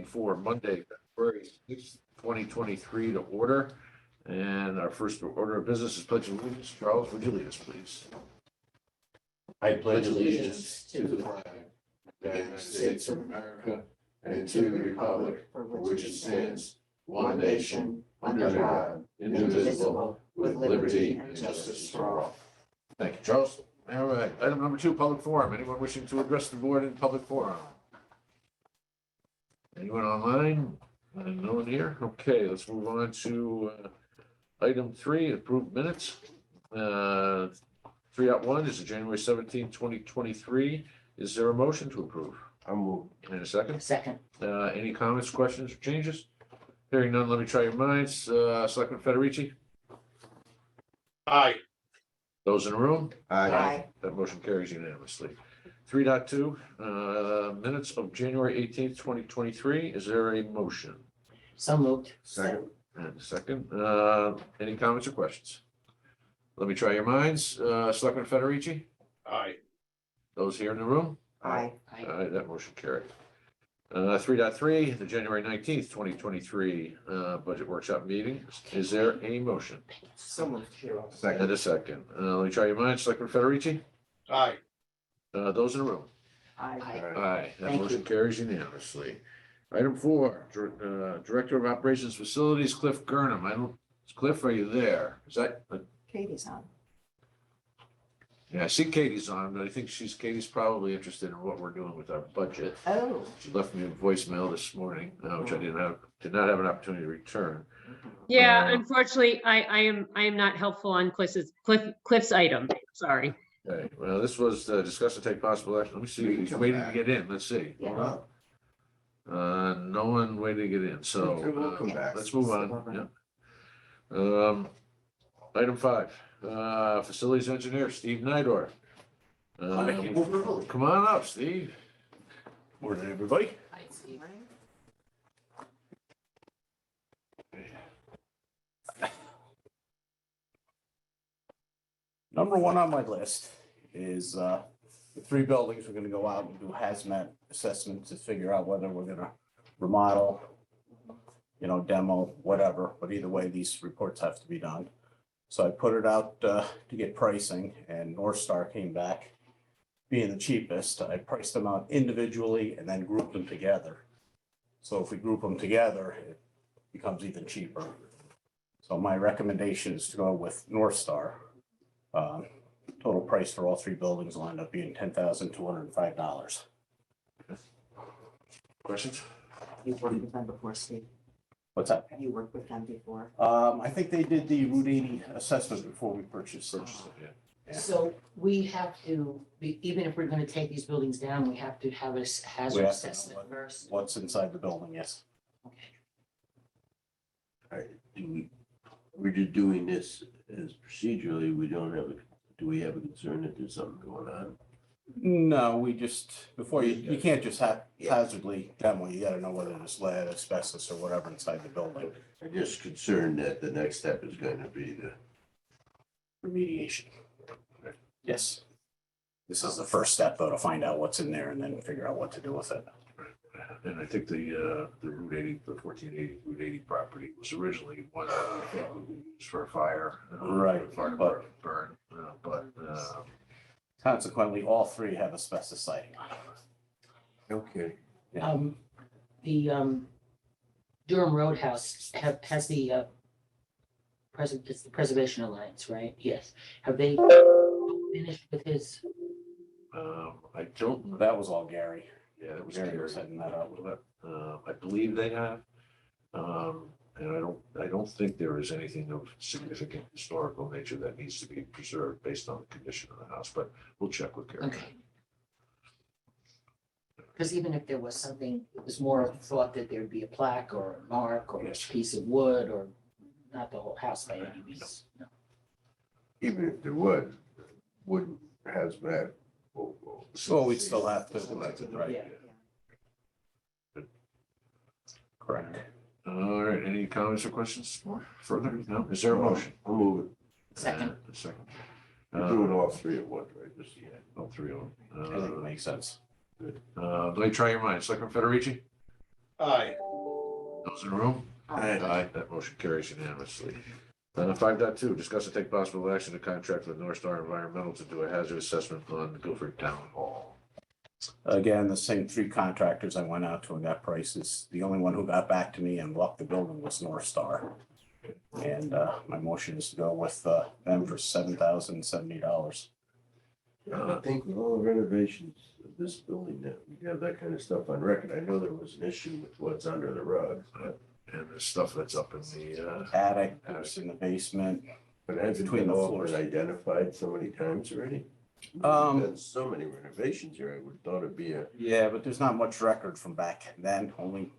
for Monday, February 6th, 2023 to order. And our first order of business is pledge of allegiance. Charles, would you lead us, please? I pledge allegiance to the flag of the United States of America and to the republic for which it stands, one nation, under God, indivisible, with liberty and justice for all. Thank you, Charles. All right, item number 2, public forum. Anyone wishing to address the board in public forum? Anyone online? No one here? Okay, let's move on to item 3, approved minutes. 3.1 is the January 17th, 2023. Is there a motion to approve? I'll move. And a second? Second. Any comments, questions, or changes? Hearing none, let me try your minds. Selectman Federici? Aye. Those in the room? Aye. That motion carries unanimously. 3.2, minutes of January 18th, 2023. Is there a motion? So moved. Second. And a second. Any comments or questions? Let me try your minds. Selectman Federici? Aye. Those here in the room? Aye. All right, that motion carried. 3.3, the January 19th, 2023 budget workshop meeting. Is there a motion? So moved. And a second. Let me try your minds. Selectman Federici? Aye. Those in the room? Aye. Aye, that Thank motion you. carries unanimously. Item 4, Director of Operations Facilities, Cliff Gurnham. Cliff, are you there? Is that, Katie's on. yeah, I see Katie's on, but I think Katie's probably interested in what we're doing with our budget. Oh. She left me a voicemail this morning, which I did not have an opportunity to return. Yeah, Uh, unfortunately, I am not helpful on Cliff's item. Sorry. Okay, well, this was discuss and take possible action. Let me see, he's waiting to get in. Let's see. Yeah. No one waiting to get in, so We'll come back. let's move on. Yeah. Item 5, Facilities Engineer, Steve Nydor. Come on up, Steve. Morning, everybody. Hi, Steve. Number one on my list is the 3 buildings. We're gonna go out and do hazmat assessments to figure out whether we're gonna remodel, demo, whatever, but either way, these reports have to be done. So I put it out to get pricing, and North Star came back being the cheapest. I priced them out individually and then grouped them together. So if we group them together, it becomes even cheaper. So my recommendation is to go with North Star. Total price for all 3 buildings will end up being $10,205. Questions? You've worked with them before, Steve. What's that? Have you worked with them before? I think they did the Route 80 assessment before we purchased it. Yeah. So we have to, even if we're gonna take these buildings down, we have to have a We hazard have to know assessment first. what's inside the building, yes. Okay. We're just doing this as procedurally, do we have a concern that there's something going on? No, we just, before you can't just hazardly demo, you gotta know whether there's lead, asbestos, or whatever inside the building. I'm just concerned that the next step is going to be the remediation. Yes. This is the first step, though, to find out what's in there and then figure out what to do with it. And I think the Route 80, the 1480 Route 80 property was originally one used for a fire. Right, Fire but- burn, but Consequently, all 3 have asbestos siding on them. Okay. The Durham Roadhouse has the it's the Preservation Alliance, right? Yes. Have they finished with his? I don't, That was all Gary. yeah, that was Gary was heading that up. I believe they have. And I don't think there is anything of significant historical nature that needs to be preserved based on the condition of the house, but we'll check with Gary. Okay. Because even if there was something, it was more of a thought that there'd be a plaque or a mark or a Yes. piece of wood or not the whole house by any means. No. Even if there wouldn't hazmat. So we'd still have to, right, Yeah. correct. All right, any comments or questions further? No, is there a motion? I'll move it. Second. A second. We're doing all 3 at once, right? Just, yeah. All 3 of I think it them. makes sense. Let me try your minds. Selectman Federici? Aye. Those in the room? Aye, that motion carries unanimously. 5.2, discuss and take possible action to contract with North Star Environmental to do a hazard assessment on the Guilford Town Hall. Again, the same three contractors I went out to and got prices. The only one who got back to me and walked the building was North Star. And my motion is to go with them for $7,070. I think with all the renovations of this building that we have that kind of stuff on record. I know there was an issue with what's under the rug, And the stuff that's up in the, Attic, it's in the basement. but hasn't Between been the all floors. been identified so many times already? Um, There's been so many renovations here, I would thought it'd be a, Yeah, but there's not much record from back then, only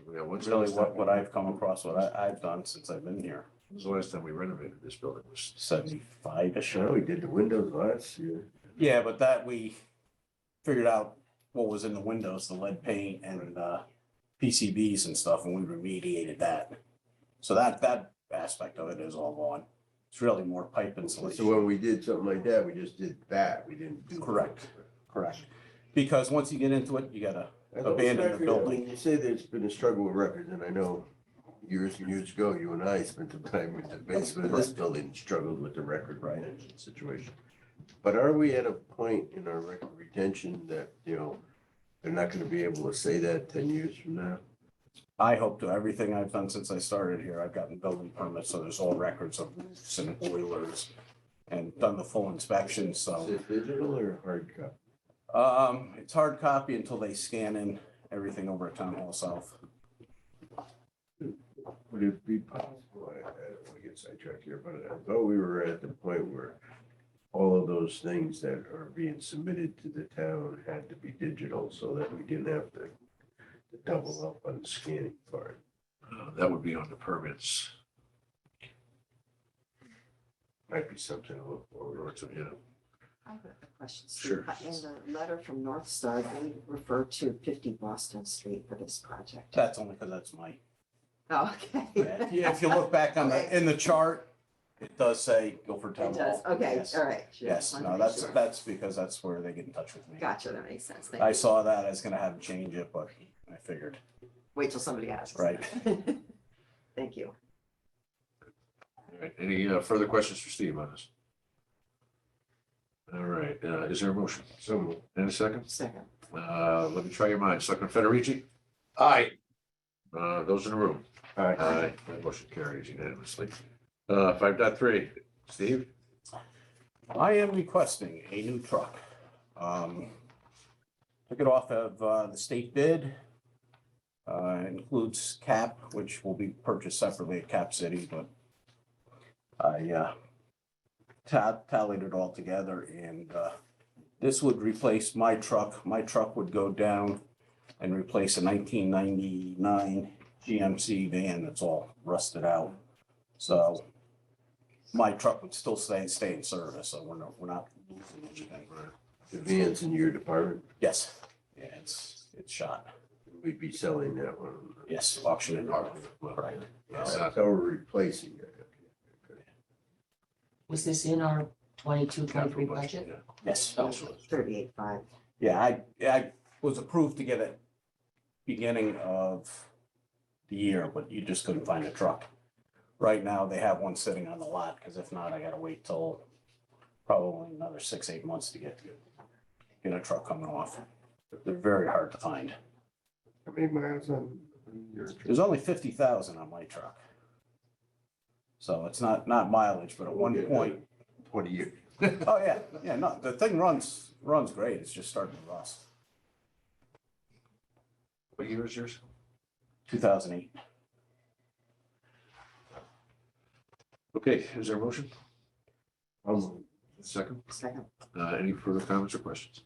when's really what I've come across, what I've done since I've been here. the last time we renovated this building? Was 75-ish. sure, we did the windows last year. Yeah, but that we figured out what was in the windows, the lead paint and PCBs and stuff, and we remediated that. So that aspect of it is all gone. It's really more pipe So insulation. when we did something like that, we just did that, we didn't do. Correct. Correct. Because once you get into it, you gotta, I know Abandon the record, I building. mean, you say there's been a struggle with records, and I know years and years ago, you and I spent some time with the basement of this building, and struggled with the record Right. retention situation. But are we at a point in our record retention that, you know, they're not gonna be able to say that 10 years from now? I hope to, everything I've done since I started here, I've gotten building permits, so there's all records of roofs and boilers and done the full inspection, Is so. it digital or hard copy? It's hard copy until they scan in everything over at Town Hall South. Would it be possible, I don't wanna get sidetracked here, but I thought we were at the point where all of those things that are being submitted to the town had to be digital so that we didn't have to double up on the scanning part. that would be on the permits. Might be something to look forward to. Yeah. I have a question. Sure. Steve. In the letter from North Star, they refer to 50 Boston Street for this project. That's only because that's my, Oh, okay. yeah, if you look back on the, in the chart, it does say Guilford Town It Hall. does, okay, Yes. all right. Sure. Yes, Wanted no, to make that's, sure. that's because that's where they get in touch with me. Gotcha, that makes sense. Thank I you. saw that, I was gonna have them change it, but I figured, Wait till somebody asks. Right. Thank you. All right, any further questions for Steve on this? All right, is there a motion? So moved. And a second? Second. Let me try your minds. Selectman Federici? Aye. Those in the room? Aye. That motion carries unanimously. 5.3, Steve? I am requesting a new truck. Took it off of the state bid. Includes cap, which will be purchased separately at Cap City, but I tallied it all together, and this would replace my truck. My truck would go down and replace a 1999 GMC van that's all rusted out. So my truck would still stay in service, so we're not losing anything. The van's in your department, Yes, yeah, it's shot. we'd be selling that one. Yes, auction it off. Right. Yes. So we're replacing it. Was this in our 22, 23 Capital budget? yeah. Yes. Oh. 38.5. Yeah, I was approved to get it beginning of the year, but you just couldn't find a truck. Right now, they have one sitting on the lot, because if not, I gotta wait till probably another 6, 8 months to get a truck coming off. They're very hard to find. How many miles on your? There's only 50,000 on my truck. So it's not mileage, but at one point, 20 years. oh yeah, no, the thing runs great. It's just starting to rust. What year is yours? 2008. Okay, is there a motion? Um, Second? Second. Any further comments or questions?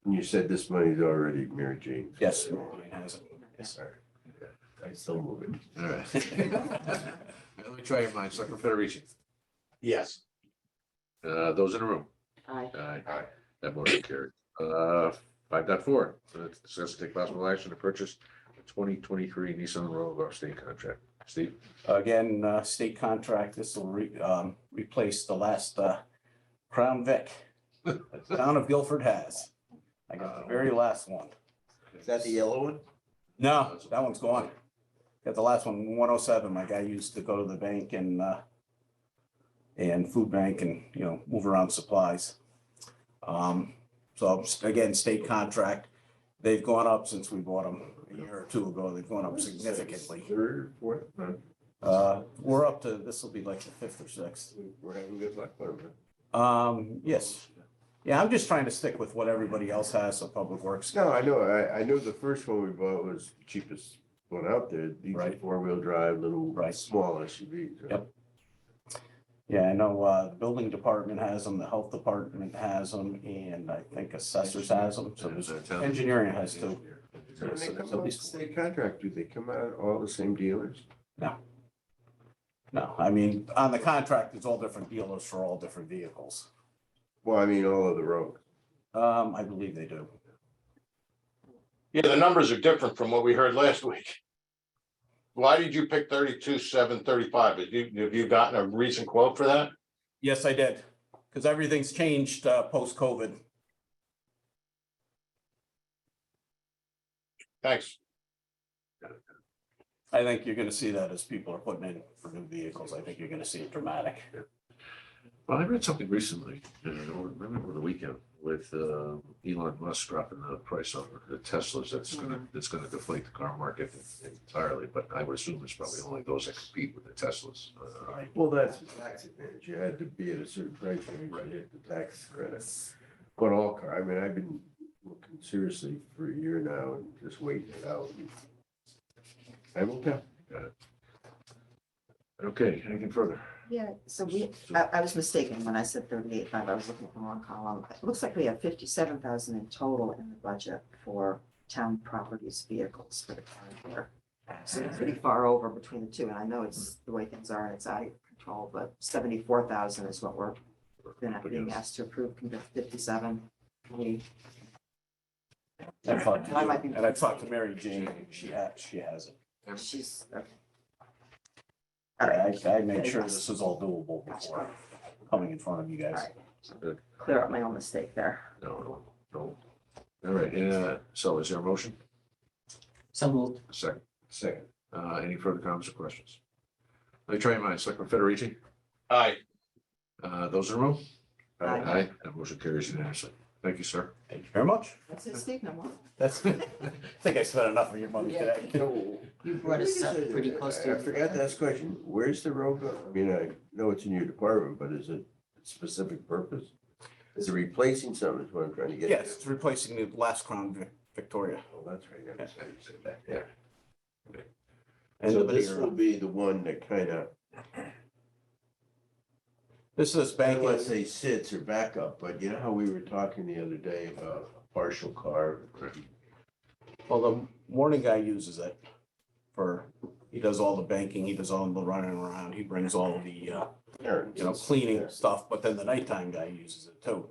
You said this money's already Mary Jane. Yes, mine has it. Yes. Sorry. I still move it. All right. Let me try your minds. Selectman Federici? Yes. Those in the room? Aye. Aye. That motion carried. 5.4, discuss and take possible action to purchase a 2023 Nissan Rogue off state contract. Steve? Again, state contract. This will replace the last Crown Vic the town of Guilford has. I got the very last one. Is that the yellow one? No, that one's gone. Got the last one, 107. My guy used to go to the bank and food bank and, you know, move around supplies. So again, state contract, they've gone up since we bought them a year or two ago. They've gone up significantly. Third, fourth, We're up to, this will be like the fifth or sixth. we're having good luck with them. Yes. Yeah, I'm just trying to stick with what everybody else has, so Public Works. No, I know, I know the first one we bought was the cheapest one out there. These are Right. four-wheel drive, little, Right. small SUVs. Yep. Yeah, I know, the building department has them, the health department has them, and I think assessors has them, so there's, engineering has too. So when they come out with state contract, do they come out all the same dealers? No, I mean, on the contract, it's all different dealers for all different vehicles. Well, I mean, all of the road. I believe they do. Yeah, the numbers are different from what we heard last week. Why did you pick 32,735? Have you gotten a recent quote for that? Yes, I did, because everything's changed, post-COVID. Thanks. I think you're gonna see that as people are putting in for new vehicles. I think you're gonna see it dramatic. Well, I read something recently, or maybe over the weekend, with Elon Musk dropping the price on the Teslas. That's gonna deflate the car market entirely, but I would assume it's probably only those that compete with the Teslas. Well, that's the tax advantage. You had to be at a certain price range to get the tax credit. But all car, I mean, I've been looking seriously for a year now and just waiting it out. I'm okay. Okay, anything further? Yeah, so I was mistaken when I said 38.5, I was looking at the wrong column. It looks like we have 57,000 in total in the budget for town properties vehicles for the current year. So it's pretty far over between the two, and I know it's the way things are and it's out of control, but 74,000 is what we're being asked to approve, compared to 57. I talked to- I might be- And I talked to Mary Jane, she has it. She's, okay. All right, I made sure this was all doable before coming in front of you guys. clear up my own mistake there. No. All right, so is there a motion? So moved. Second. Any further comments or questions? Let me try your minds. Selectman Federici? Aye. Those in the room? Aye. That motion carries unanimously. Thank you, sir. Thank you very much. That's it, Steve, no more. That's, I think I spent enough of your money Yeah. today. You brought us up pretty close to. I forgot to ask a question. Where's the road going? I mean, I know it's in your department, but is it a specific purpose? Is it replacing something is what I'm trying to get at? Yes, it's replacing the last Crown Victoria. Oh, that's right. I understand you said that, yeah. And So the this bigger- will be the one that kind of, This is I don't want to banking, say sits or backup, but you know how we were talking the other day about a partial car? well, the morning guy uses it for, he does all the banking, he does all the running around, he brings all the, cleaning stuff, but then the nighttime guy uses it too.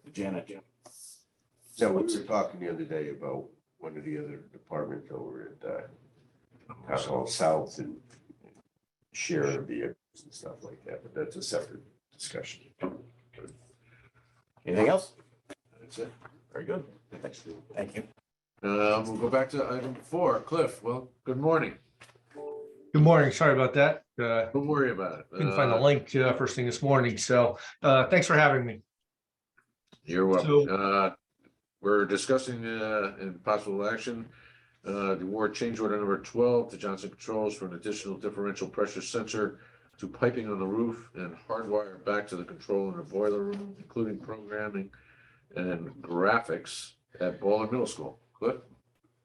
The janitor. So we were talking the other day about one of the other departments over at Town Hall South and share vehicles and stuff like that, but that's a separate discussion. Anything else? That's it. Very good. Thank you. We'll go back to item 4. Cliff, well, good morning. Good morning. Sorry about that. Don't worry about it. Couldn't find the link first thing this morning. So thanks for having me. You're welcome. We're discussing in possible action, the award change order number 12 to Johnson Controls for an additional differential pressure sensor to piping on the roof and hardwire back to the control in the boiler room, including programming and graphics at Baldwin Middle School. Cliff?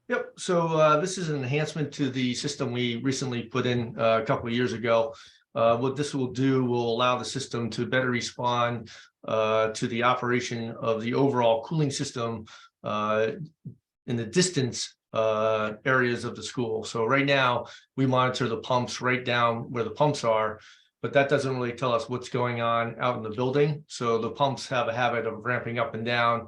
Yep. So this is an enhancement to the system we recently put in a couple of years ago. What this will do will allow the system to better respond to the operation of the overall cooling system in the distance areas of the school. So right now, we monitor the pumps right down where the pumps are, but that doesn't really tell us what's going on out in the building. So the pumps have a habit of ramping up and down,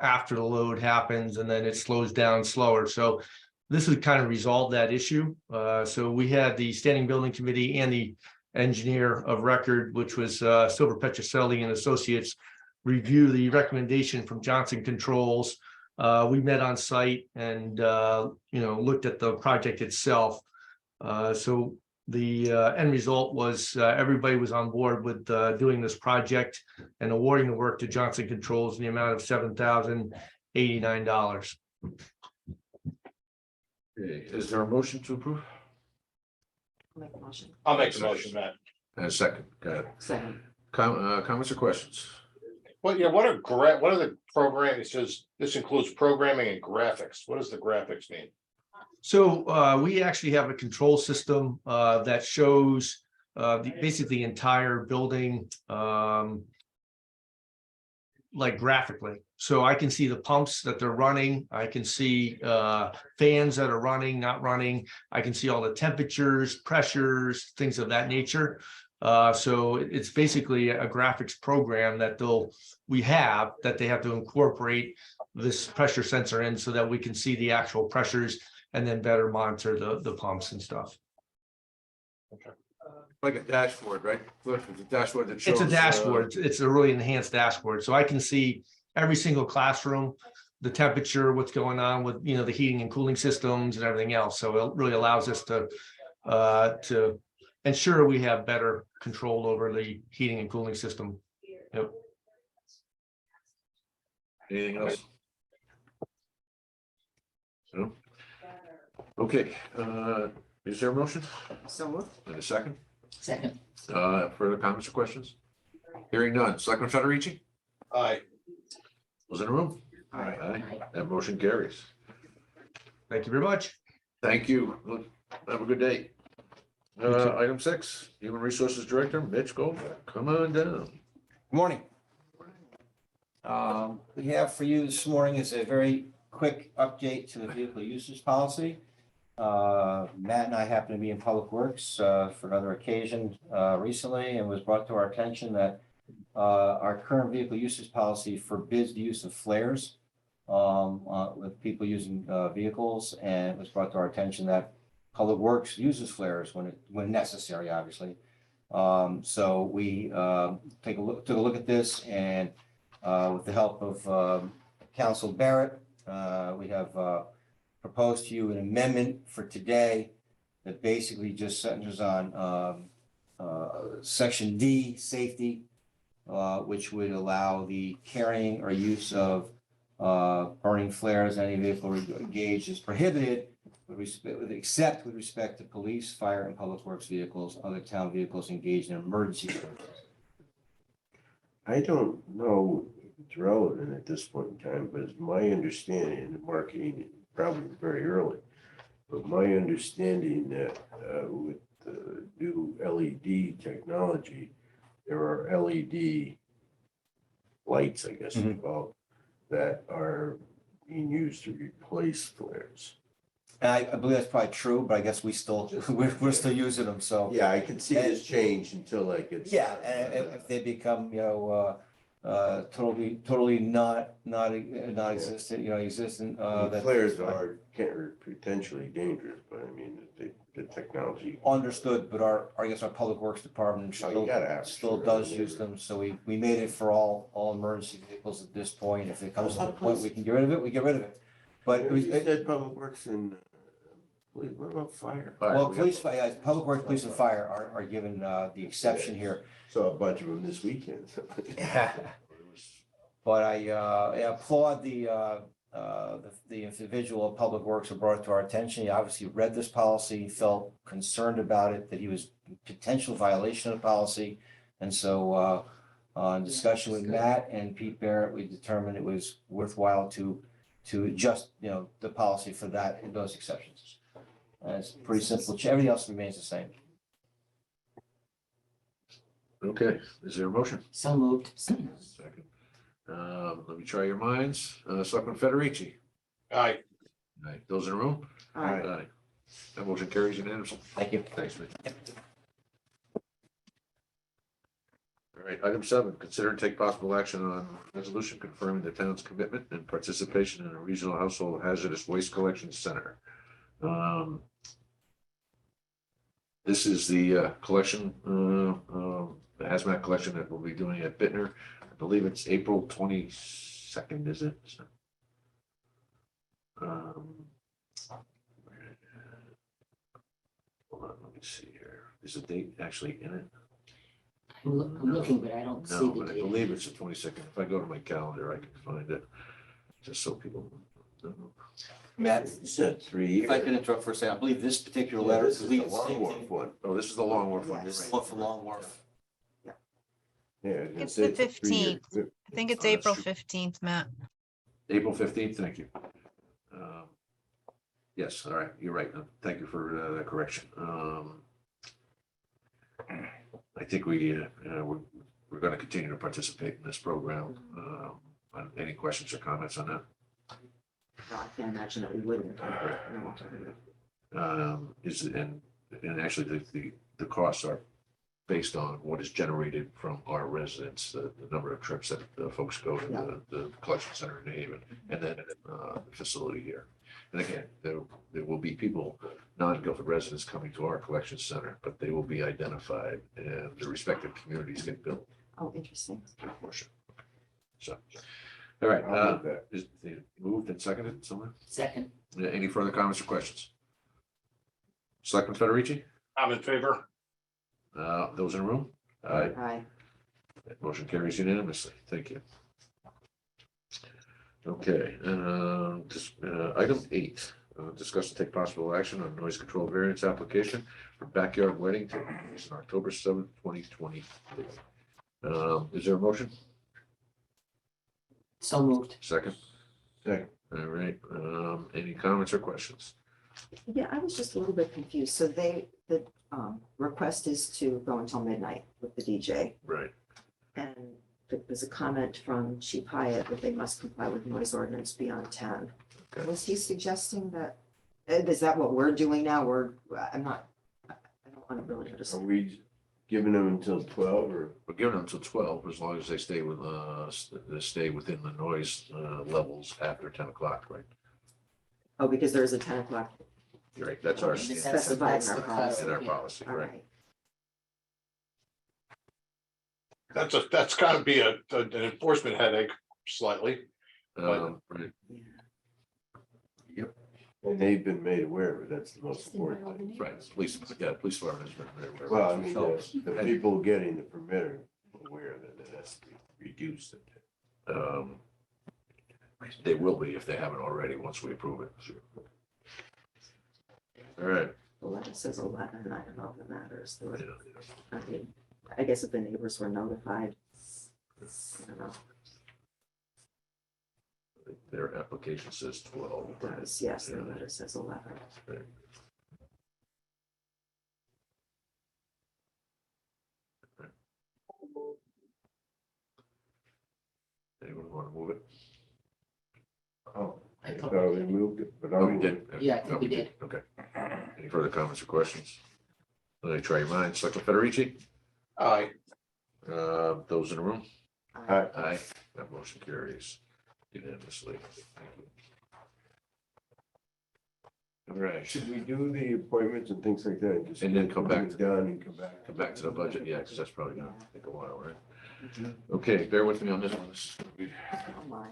after the load happens, and then it slows down slower. So this would kind of resolve that issue. So we had the Standing Building Committee and the engineer of record, which was Silver Petrocelli and Associates, review the recommendation from Johnson Controls We met on site and, looked at the project itself. So the end result was everybody was on board with doing this project and awarding the work to Johnson Controls in the amount of $7,089. Okay, is there a motion to approve? Make a motion. I'll make the motion, Matt. And a second, got it. Second. Comments or questions? What are the program, it says this includes programming and graphics. What does the graphics mean? So we actually have a control system that shows basically the entire building like graphically. So I can see the pumps that they're running. I can see fans that are running, not running. I can see all the temperatures, pressures, things of that nature. So it's basically a graphics program that they have to incorporate this pressure sensor in so that we can see the actual pressures and then better monitor the pumps and stuff. Like a dashboard, right? Cliff, it's a dashboard that shows. It's a dashboard. It's a really enhanced dashboard. So I can see every single classroom, the temperature, what's going on with, the heating and cooling systems and everything else. So it really allows us to ensure we have better control over the heating and cooling system. Yep. Anything else? No? Okay, is there a motion? So moved. And a second? Second. Further comments or questions? Hearing none. Selectman Federici? Aye. Those in the room? Aye. That motion carries. Thank you very much. Thank you. Look, have a good day. Item 6, Human Resources Director, Mitch Goldberg. Come on down. Good morning. We have for you this morning is a very quick update to the vehicle usage policy. Matt and I happen to be in Public Works for another occasion recently, and was brought to our attention that our current vehicle usage policy forbids the use of flares with people using vehicles, and it was brought to our attention that Public Works uses flares when necessary, obviously. So we took a look at this, and with the help of Council Barrett, we have proposed to you an amendment for today that basically just centers on Section D, safety, which would allow the carrying or use of burning flares. Any vehicle engaged is prohibited, except with respect to police, fire, and public works vehicles, other town vehicles engaged in emergency services. I don't know if it's relevant at this point in time, but it's my understanding, and marketing probably very early, but my understanding that with the new LED technology, there are LED lights, I guess, involved that are being used to replace flares. And I believe that's probably true, but I guess we're still using them, so. Yeah, I can see this change until that gets. Yeah, and if they become, totally not existent, existent, Flares are potentially dangerous, but I mean, the technology. understood, but I guess our Public Works Department You gotta have still sure. does use them, so we made it for all emergency vehicles at this point. If it comes to the point we can get rid of it, we get rid of it. But You said Public Works and, what about fire? well, Public Works, police and fire are given the exception here. Saw a bunch of them this weekend. But I applaud the individual of Public Works who brought it to our attention. He obviously read this policy, felt concerned about it, that he was potential violation of the policy. And so in discussion with Matt and Pete Barrett, we determined it was worthwhile to adjust, the policy for that and those exceptions. And it's pretty simple. Everything else remains the same. Okay, is there a motion? So moved. Second. Let me try your minds. Selectman Federici? Aye. Aye. Those in the room? Aye. That motion carries unanimously. Thank you. Thanks, Mitch. All right, item 7, consider and take possible action on resolution confirming the town's commitment and participation in a regional household hazardous waste collection center. This is the collection, the hazmat collection that we'll be doing at Bittner. I believe it's April 22nd, is it? Hold on, let me see here. Is the date actually in it? I'm looking, but I don't see No, the but I date. believe it's the 22nd. If I go to my calendar, I can find it. Just so people know. Matt, You said 3 years. if I could interrupt for a second, I believe this particular letter. This is the deletes Long same Wharf thing. one. Oh, this is the Long Wharf one. You're Yes. right. One for Long Wharf. Yeah, I was gonna It's say the a 3-year 15th. I think it's Oh, that's April true. 15th, Matt. April 15th, thank you. Yes, all right, you're right. Thank you for that correction. I think we're going to continue to participate in this program. Any questions or comments on that? No, I can't imagine that we wouldn't. No. And actually, the costs are based on what is generated from our residents, the number of trips that folks go to the collection center in New Haven, and then the facility here. And again, there will be people, non-Guilford residents coming to our collection center, but they will be identified and the respective communities get built. Oh, interesting. Portion. So, all right, I'll move that. is it moved and seconded somewhere? Second, Any further comments or questions? Selectman Federici, I'm in favor. those in the room? Aye. That motion carries unanimously. Thank you. Okay, item 8, discuss and take possible action on noise control variance application for backyard wedding taking place on October 7th, 2020. Is there a motion? so moved. Second? Second. All right, any comments or questions? Yeah, I was just a little bit confused. So the request is to go until midnight with the DJ. Right. And there's a comment from Chief Hyatt that they must comply with noise ordinance beyond 10. Okay. Was he suggesting that, is that what we're doing now? I don't want to really Are understand. we giving them until 12 or? We're giving them until 12, as long as they stay with, they stay within the noise levels after 10 o'clock, right? Oh, because there's a 10 o'clock. You're right, that's our, That's- Specified that's in our the policy. in our yeah. policy, All right? right. That's gotta be an enforcement headache slightly. Right. And they've been made aware of it, that's the most important thing. Right, police department has been very aware. Well, I mean, the people getting the permit are aware that it has to be reduced. They will be if they haven't already, once we approve it. All right. The letter says 11, I don't know if it matters. There were- Yeah. I mean, I guess if the neighbors were notified. I don't know. Their application says 12. It does, yes, the letter says 11. Anyone want to move it? Oh, I I thought- thought we moved it, but Oh, I'll we did? Yeah, I think Oh, we did. Okay. Any further comments or questions? Let me try your minds. Selectman Federici? Aye. Those in the room? Aye. Aye. That motion carries unanimously. Thank you. All right, Should we do the appointments and things like that? Just And then come back get it Done and come back. come back to the budget, yeah, because that's probably gonna take a while, right? Okay, bear with me on this one. This is gonna be. Oh, my.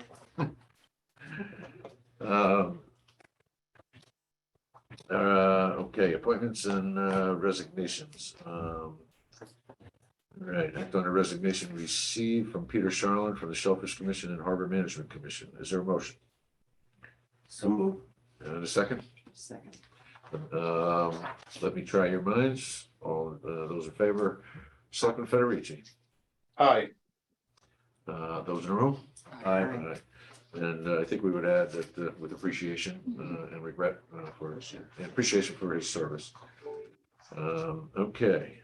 Okay, appointments and resignations. All right, act on a resignation received from Peter Charlin from the Shellfish Commission and Harbor Management Commission. Is there a motion? So move. And a second? Second. Let me try your minds. All those in favor, Selectman Federici. Aye. Those in the room? Aye. And I think we would add that with appreciation and regret for his, and appreciation for his service. Okay.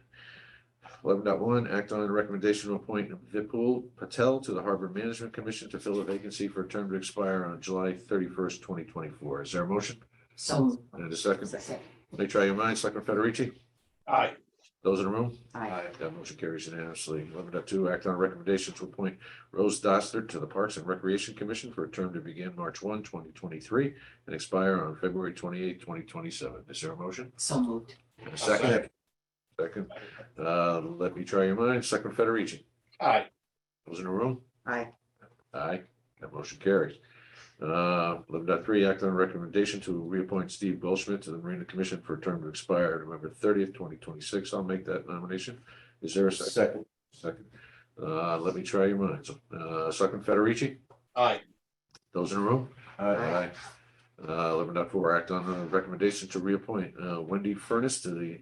11.1, act on a recommendation to appoint Vipul Patel to the Harbor Management Commission to fill a vacancy for a term to expire on July 31st, 2024. Is there a motion? So moved. And a second? Second. Let me try your minds, Selectman Federici. Aye. Those in the room? Aye. That motion carries unanimously. 11.2, act on a recommendation to appoint Rose Dostert to the Parks and Recreation Commission for a term to begin March 1, 2023 and expire on February 28, 2027. Is there a motion? So moved. And a second? Second. Let me try your minds. Selectman Federici. Aye. Those in the room? Aye. Aye. That motion carries. 11.3, act on a recommendation to reappoint Steve Goldschmidt to the Marina Commission for a term to expire November 30th, 2026. I'll make that nomination. Is there a second? Second. Let me try your minds. Selectman Federici? Aye. Those in the room? Aye. 11.4, act on a recommendation to reappoint Wendy Furness to the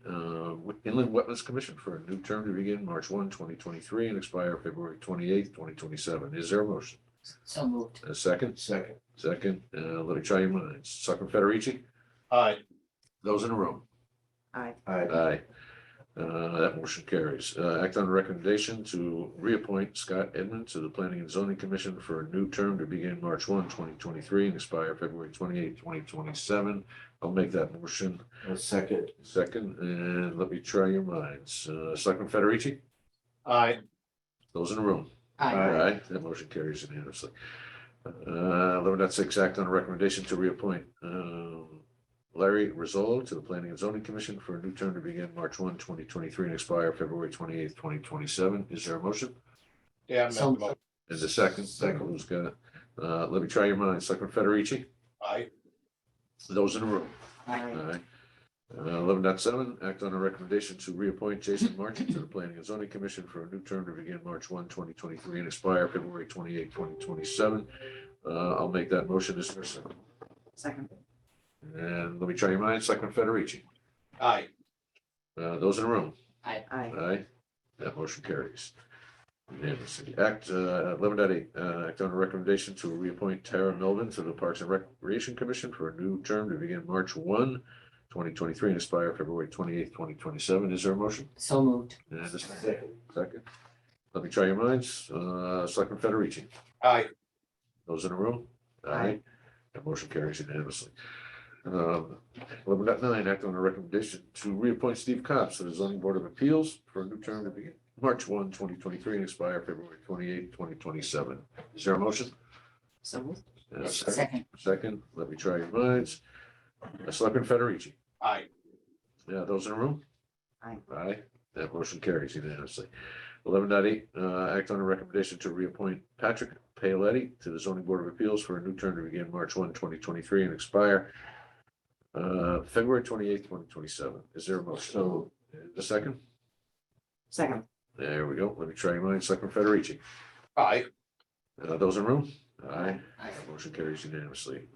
Inland Wetlands Commission for a new term to begin March 1, 2023 and expire February 28th, 2027. Is there a motion? So moved. A second? Second. Second. Let me try your minds. Selectman Federici? Aye. Those in the room? Aye. Aye. That motion carries. Act on a recommendation to reappoint Scott Edmund to the Planning and Zoning Commission for a new term to begin March 1, 2023 and expire February 28th, 2027. I'll make that motion. Second. Second, and let me try your minds. Selectman Federici? Aye. Those in the room? Aye. That motion carries unanimously. 11.6, act on a recommendation to reappoint Larry Rizzolo to the Planning and Zoning Commission for a new term to begin March 1, 2023 and expire February 28th, 2027. Is there a motion? Yeah, So- make the motion. And the second, who's got it? Let me try your minds. Selectman Federici? Aye. Those in the room? Aye. Aye. 11.7, act on a recommendation to reappoint Jason Martin to the Planning and Zoning Commission for a new term to begin March 1, 2023 and expire February 28th, 2027. I'll make that motion. Is there a second? Second. And let me try your minds. Selectman Federici? Aye. Those in the room? Aye. Aye. That motion carries. Unanimously. Act 11.8, act on a recommendation to reappoint Tara Melvin to the Parks and Recreation Commission for a new term to begin March 1, 2023 and expire February 28th, 2027. Is there a motion? So moved. And a second. Second. Let me try your minds. Selectman Federici? Aye. Those in the room? Aye. That motion carries unanimously. 11.9, act on a recommendation to reappoint Steve Copps to the Zoning Board of Appeals for a new term to begin March 1, 2023 and expire February 28th, 2027. Is there a motion? So moved. And a Second. Second, let me try your minds. Selectman Federici? Aye. Yeah, those in the room? Aye. Aye, that motion carries unanimously. 11.8, act on a recommendation to reappoint Patrick Paoletti to the Zoning Board of Appeals for a new term to begin March 1, 2023 and expire February 28th, 2027. Is there a motion? So- The second? Second. There we go. Let me try your minds. Selectman Federici? Aye. Those in the room? Aye. Aye. Motion carries unanimously.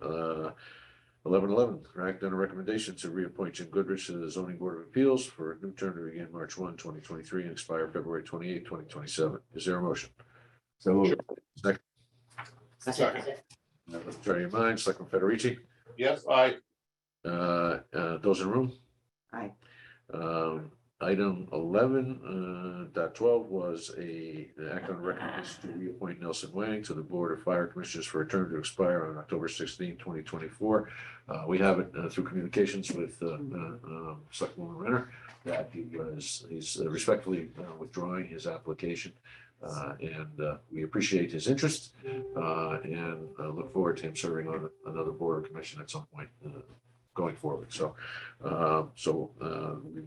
11.11, act on a recommendation to reappoint Jim Goodrich to the Zoning Board of Appeals for a new term to begin March 1, 2023 and expire February 28th, 2027. Is there a motion? So. Second. Second. Let me try your minds. Selectman Federici? Yes, aye. Those in the room? Aye. Item 11.12 was an act on recommendation to reappoint Nelson Wang to the Board of Fire Commissioners for a term to expire on October 16, 2024. We have it through communications with Selectwoman Renner that he's respectfully withdrawing his application. And we appreciate his interest and look forward to him serving on another board or commission at some point going forward. So we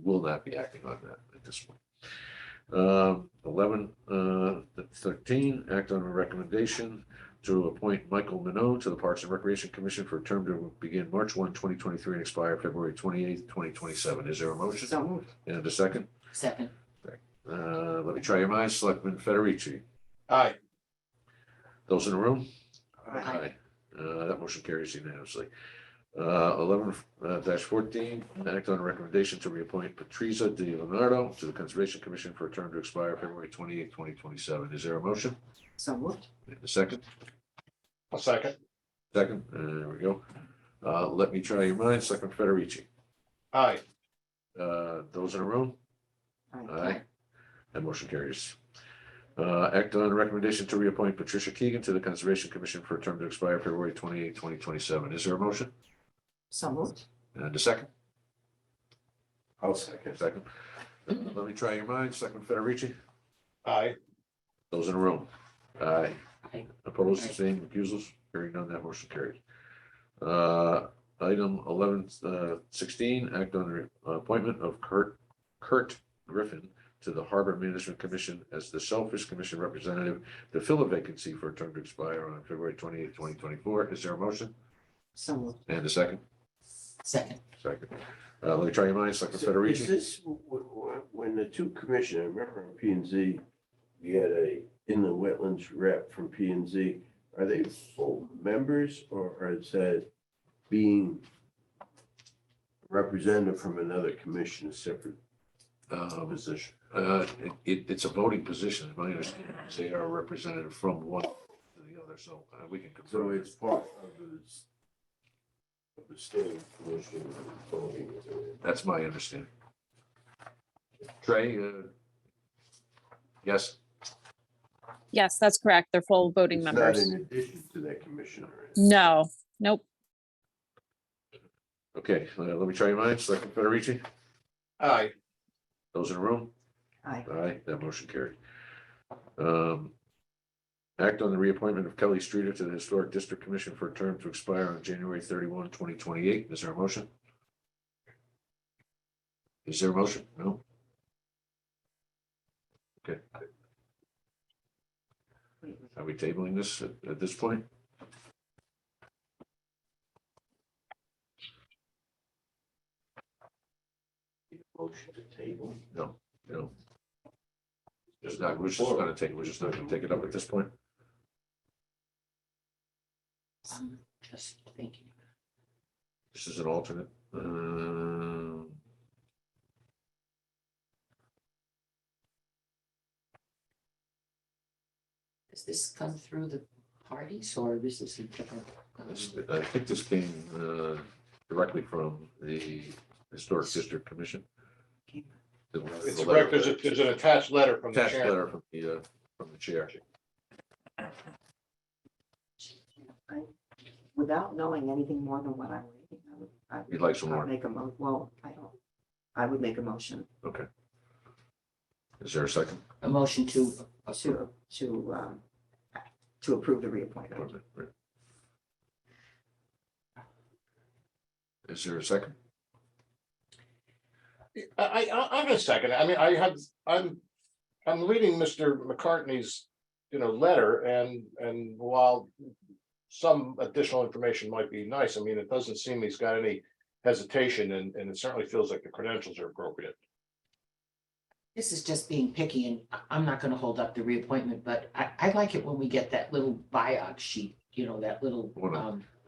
will not be acting on that at this point. 11.13, act on a recommendation to appoint Michael Minot to the Parks and Recreation Commission for a term to begin March 1, 2023 and expire February 28th, 2027. Is there a motion? So moved. And a second? Second. Let me try your minds. Selectman Federici? Aye. Those in the room? Aye. That motion carries unanimously. 11-14, act on a recommendation to reappoint Patricia Di Leonardo to the Conservation Commission for a term to expire February 28th, 2027. Is there a motion? So moved. And a second? A second. Second, there we go. Let me try your minds. Selectman Federici? Aye. Those in the room? Aye. That motion carries. Act on a recommendation to reappoint Patricia Keegan to the Conservation Commission for a term to expire February 28th, 2027. Is there a motion? So moved. And a second? I'll second. Second. Let me try your minds. Selectman Federici? Aye. Those in the room? Aye. Aye. Opposed, same recusals? Hearing none, that motion carried. Item 11-16, act on the appointment of Kurt Griffin to the Harbor Management Commission as the Shellfish Commission representative to fill a vacancy for a term to expire on February 28th, 2024. Is there a motion? So moved. And a second? Second. Second. Let me try your minds, Selectman So is Federici. this, when the two commissioners, I remember on P and Z, you had a inland wetlands rep from P and Z. Are they full members or is that being representative from another commission, a separate position? It's a voting position, is my understanding. They are a representative from one to the other, so we can So confirm. it's part of the standing commission voting. That's my understanding. Trey, yes? Yes, that's correct. They're full voting It's not members. in addition to that commissioner. No, nope. Okay, let me try your minds, Selectman Federici. Aye. Those in the room? Aye. Aye, that motion carried. Act on the reappointment of Kelly Streeter to the Historic District Commission for a term to expire on January 31, 2028. Is there a motion? Is there a motion? No? Okay. Are we tabling this at this point? Motion to table. No, no. Just not, we're just gonna take, we're just not gonna take it up at this point. I'm just thinking. This is an alternate. Does this come through the parties or this is a different? I think this came directly from the Historic District Commission. It's correct. There's an attached letter from the Attached chair. letter from the chair. Without knowing anything more than what I'm reading, I would. You'd like some more? I'd make a I would make a motion Okay. Is there a second? A motion to to, to approve the reappointment. Is there a second? I'm gonna second it. I mean, I'm reading Mr. McCartney's, letter and while some additional information might be nice, I mean, it doesn't seem he's got any hesitation and it certainly feels like the credentials are appropriate. This is just being picky and I'm not gonna hold up the reappointment, but I like it when we get that little biog sheet, that little,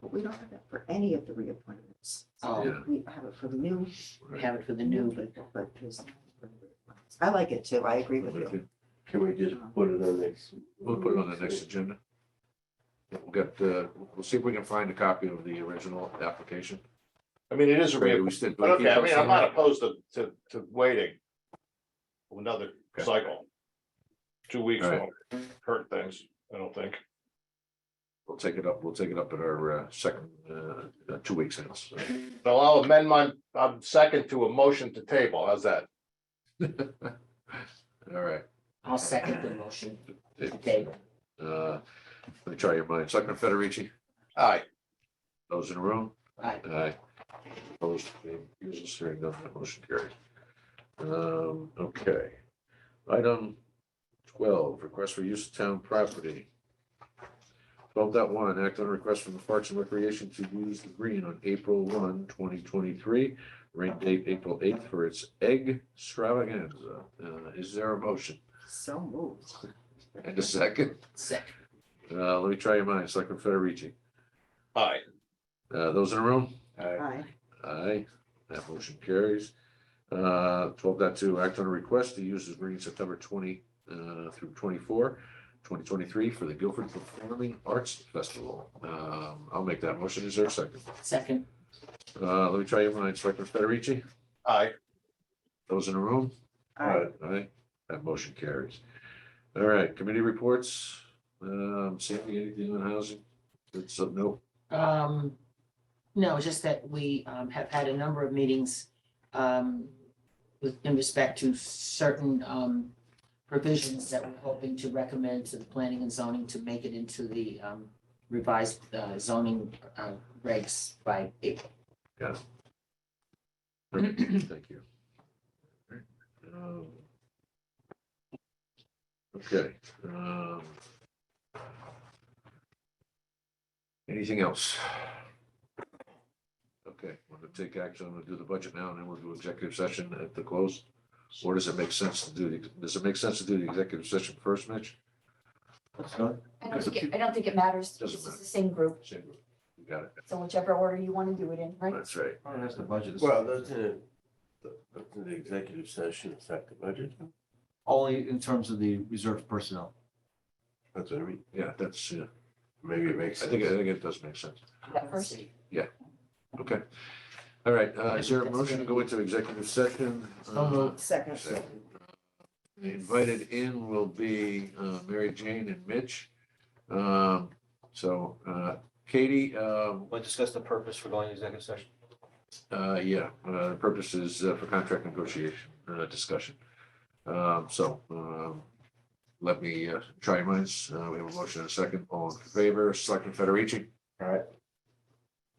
But we don't have that for any of the reappointments. oh, Yeah. We have it for the new, we have it for the new, but there's. I like it too. I agree with you. Okay. Can we just put it on next? We'll put it on the next agenda. We'll see if we can find a copy of the original application. I mean, it is a Maybe real, we still- but okay, I mean, I'm not opposed to waiting another Okay. cycle. 2 weeks All right. won't hurt things, I don't think. We'll take it up at our second, 2 weeks hence. So I'll amend my, second to a motion to table. How's that? All right. I'll second the motion. Okay, Let me try your minds. Selectman Federici, Aye. those in the room? right. Aye. Opposed, users hearing none, that motion carries. Okay. Item 12, request for use of town property. 12.1, act on a request from the Parks and Recreation to use the green on April 1, 2023, rain date April 8th for its egg extravaganza. Is there a motion? So moved. And a second? Second. Let me try your minds. Selectman Federici, Aye. those in the room? Aye. Aye, that motion carries. 12.2, act on a request to use the green September 20 through 24, 2023 for the Guilford Performing Arts Festival. I'll make that motion. Is there a second? Second. Let me try your minds. Selectman Federici, Aye. those in the room? Aye. Aye, that motion carries. All right, committee reports. Sandy, anything on housing? It's no. No, just that we have had a number of meetings in respect to certain provisions that we're hoping to recommend to the planning and zoning to make it into the revised zoning regs by April. Got it. Thank you. Okay. Anything else? Okay, we're gonna take action, we'll do the budget now, and then we'll do executive session at the close. Or does it make sense to do does it make sense to do the executive session first, Mitch? Let's go. I don't think it matters. Doesn't This is the same group, Same group. You got it. so whichever order you want to do it in, right? That's right. Oh, that's the budget. Well, doesn't the executive session affect the budget? Only in terms of the reserve personnel. That's what I mean. Yeah, that's, yeah. Maybe it makes I sense. think it does make sense. That first. Okay. All right, is there a motion to go into executive session? Second. The invited in will be Mary Jane and Mitch. Katie, Want to discuss the purpose for going to executive session? yeah, the purpose is for contract negotiation discussion. Let me try your minds. We have a motion and a second. All in favor, Selectman Federici? All right.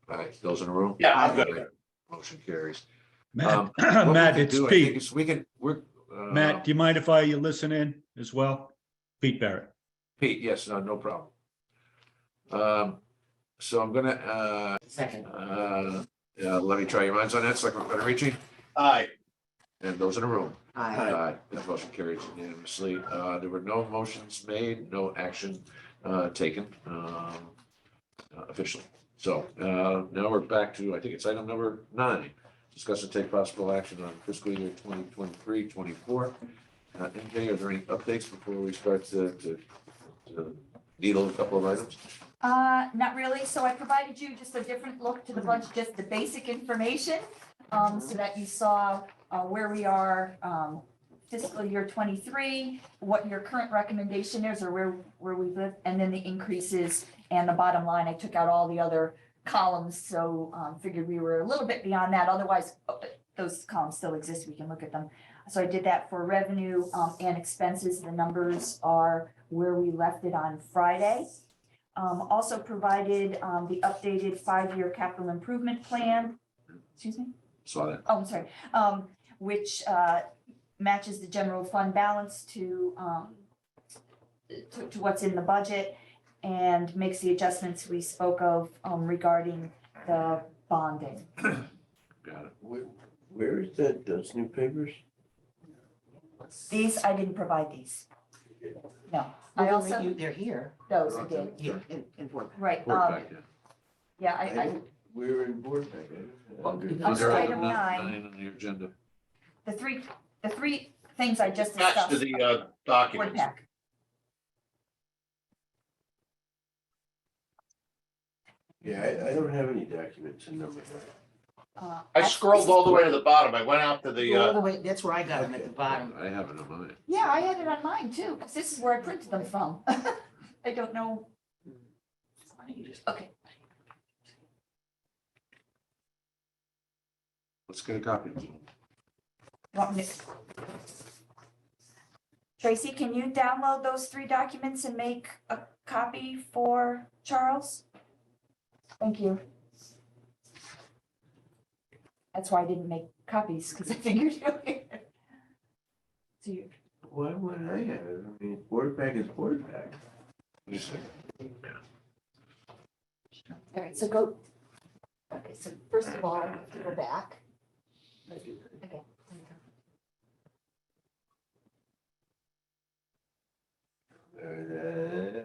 All right, those in the room? Yeah, I'm good. Motion carries. Matt, What we Matt, can it's do, I think, Pete. is we're. Matt, do you mind if I listen in as well? Pete Barrett. Pete, yes, no problem. So I'm gonna, Second. let me try your minds on that, Selectman Federici, Aye. and those in the room. Aye. That motion carries unanimously. There were no motions made, no action taken officially. So now we're back to, I think it's item number 9. Discuss and take possible action on fiscal year 2023-24. MJ, are there any updates before we start to needle a couple of items? Not really. So I provided you just a different look to the budget, just the basic information, so that you saw where we are fiscal year 23, what your current recommendation is, or where we live, and then the increases and the bottom line. I took out all the other columns, so figured we were a little bit beyond that. Otherwise, those columns still exist. We can look at them. So I did that for revenue and expenses. The numbers are where we left it on Friday. Also provided the updated 5-year capital improvement plan. Excuse me? Saw that. Oh, I'm sorry. Which matches the general fund balance to what's in the budget and makes the adjustments we spoke of regarding the bonding. Got it. Where is that, those new papers? These, I didn't provide these. No, I also, They're here. those I did, Here. In board. right. Report back, yeah. Yeah, We're in board pack. Under item Nine 9. on the agenda. the three things I just Attached discussed. to the Board documents. pack. Yeah, I don't have any documents in number 9. I scrolled all the way to the bottom. I went out to the, All the way, that's where I got them at the bottom. I have it on mine. Yeah, I had it on mine too, because this is where I printed them from. I don't know. Why don't you just- Okay. Let's get a copy. Want me to- Tracy, can you download those 3 documents and make a copy for Charles? Thank you. That's why I didn't make copies, because I figured you were here. So you, Why would I have it? I mean, board pack is board pack. Just a- all right, so go. Okay, so first of all, you go back. Okay.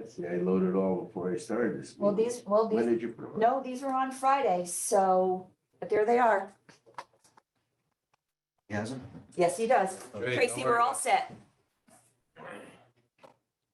See, I loaded all before I started this. Well, meeting. When did you put them on? No, these were on Friday, so, but there they are. He hasn't? Yes, he does. Great, Tracy, don't we're worry. all set.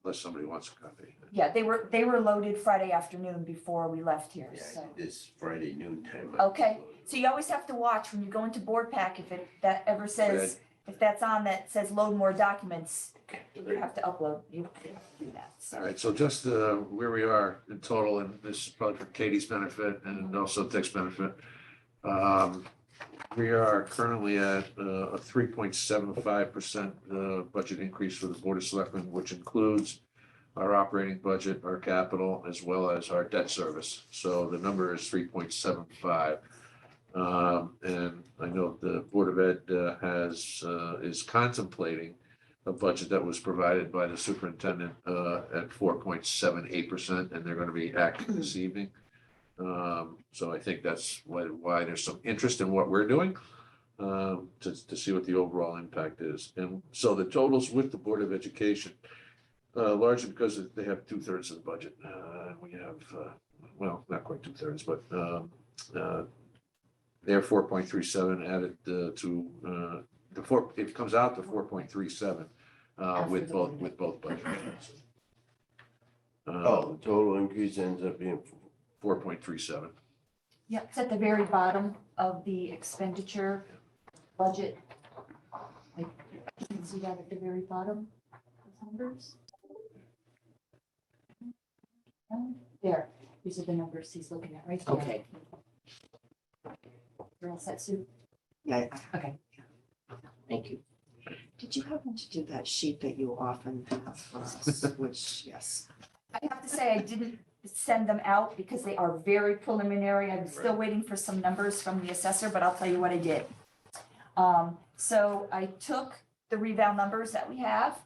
Unless somebody wants a copy. Yeah, they were loaded Friday afternoon before we left here, Yeah, so. I did this Friday noon time. Okay. So you always have to watch when you go into board pack, if that ever says, if that's on that says load more documents, you have to upload, you have to do that. All right, so just where we are in total, and this is probably for Katie's benefit and also Dick's benefit. We are currently at a 3.75% budget increase for the Board of Selectmen, which includes our operating budget, our capital, as well as our debt service. So the number is 3.75. And I know the Board of Ed is contemplating a budget that was provided by the superintendent at 4.78%, and they're going to be acting this evening. So I think that's why there's some interest in what we're doing, to see what the overall impact is. And so the totals with the Board of Education, largely because they have 2/3 of the budget. We have, well, not quite 2/3, but they're 4.37 added to the four. It comes out to 4.37 with both budgets. Oh, the total increase ends up being 4.37. Yeah, it's at the very bottom of the expenditure budget. Like, you can see that at the very bottom, those numbers. There, these are the numbers he's looking at right there. Okay, You're all set, Sue? Yeah. Okay. thank you. Did you happen to do that sheet that you often have for us, which, yes. I have to say, I didn't send them out because they are very preliminary. I'm still waiting for some numbers from the assessor, but I'll tell you what I did. So I took the reval numbers that we have,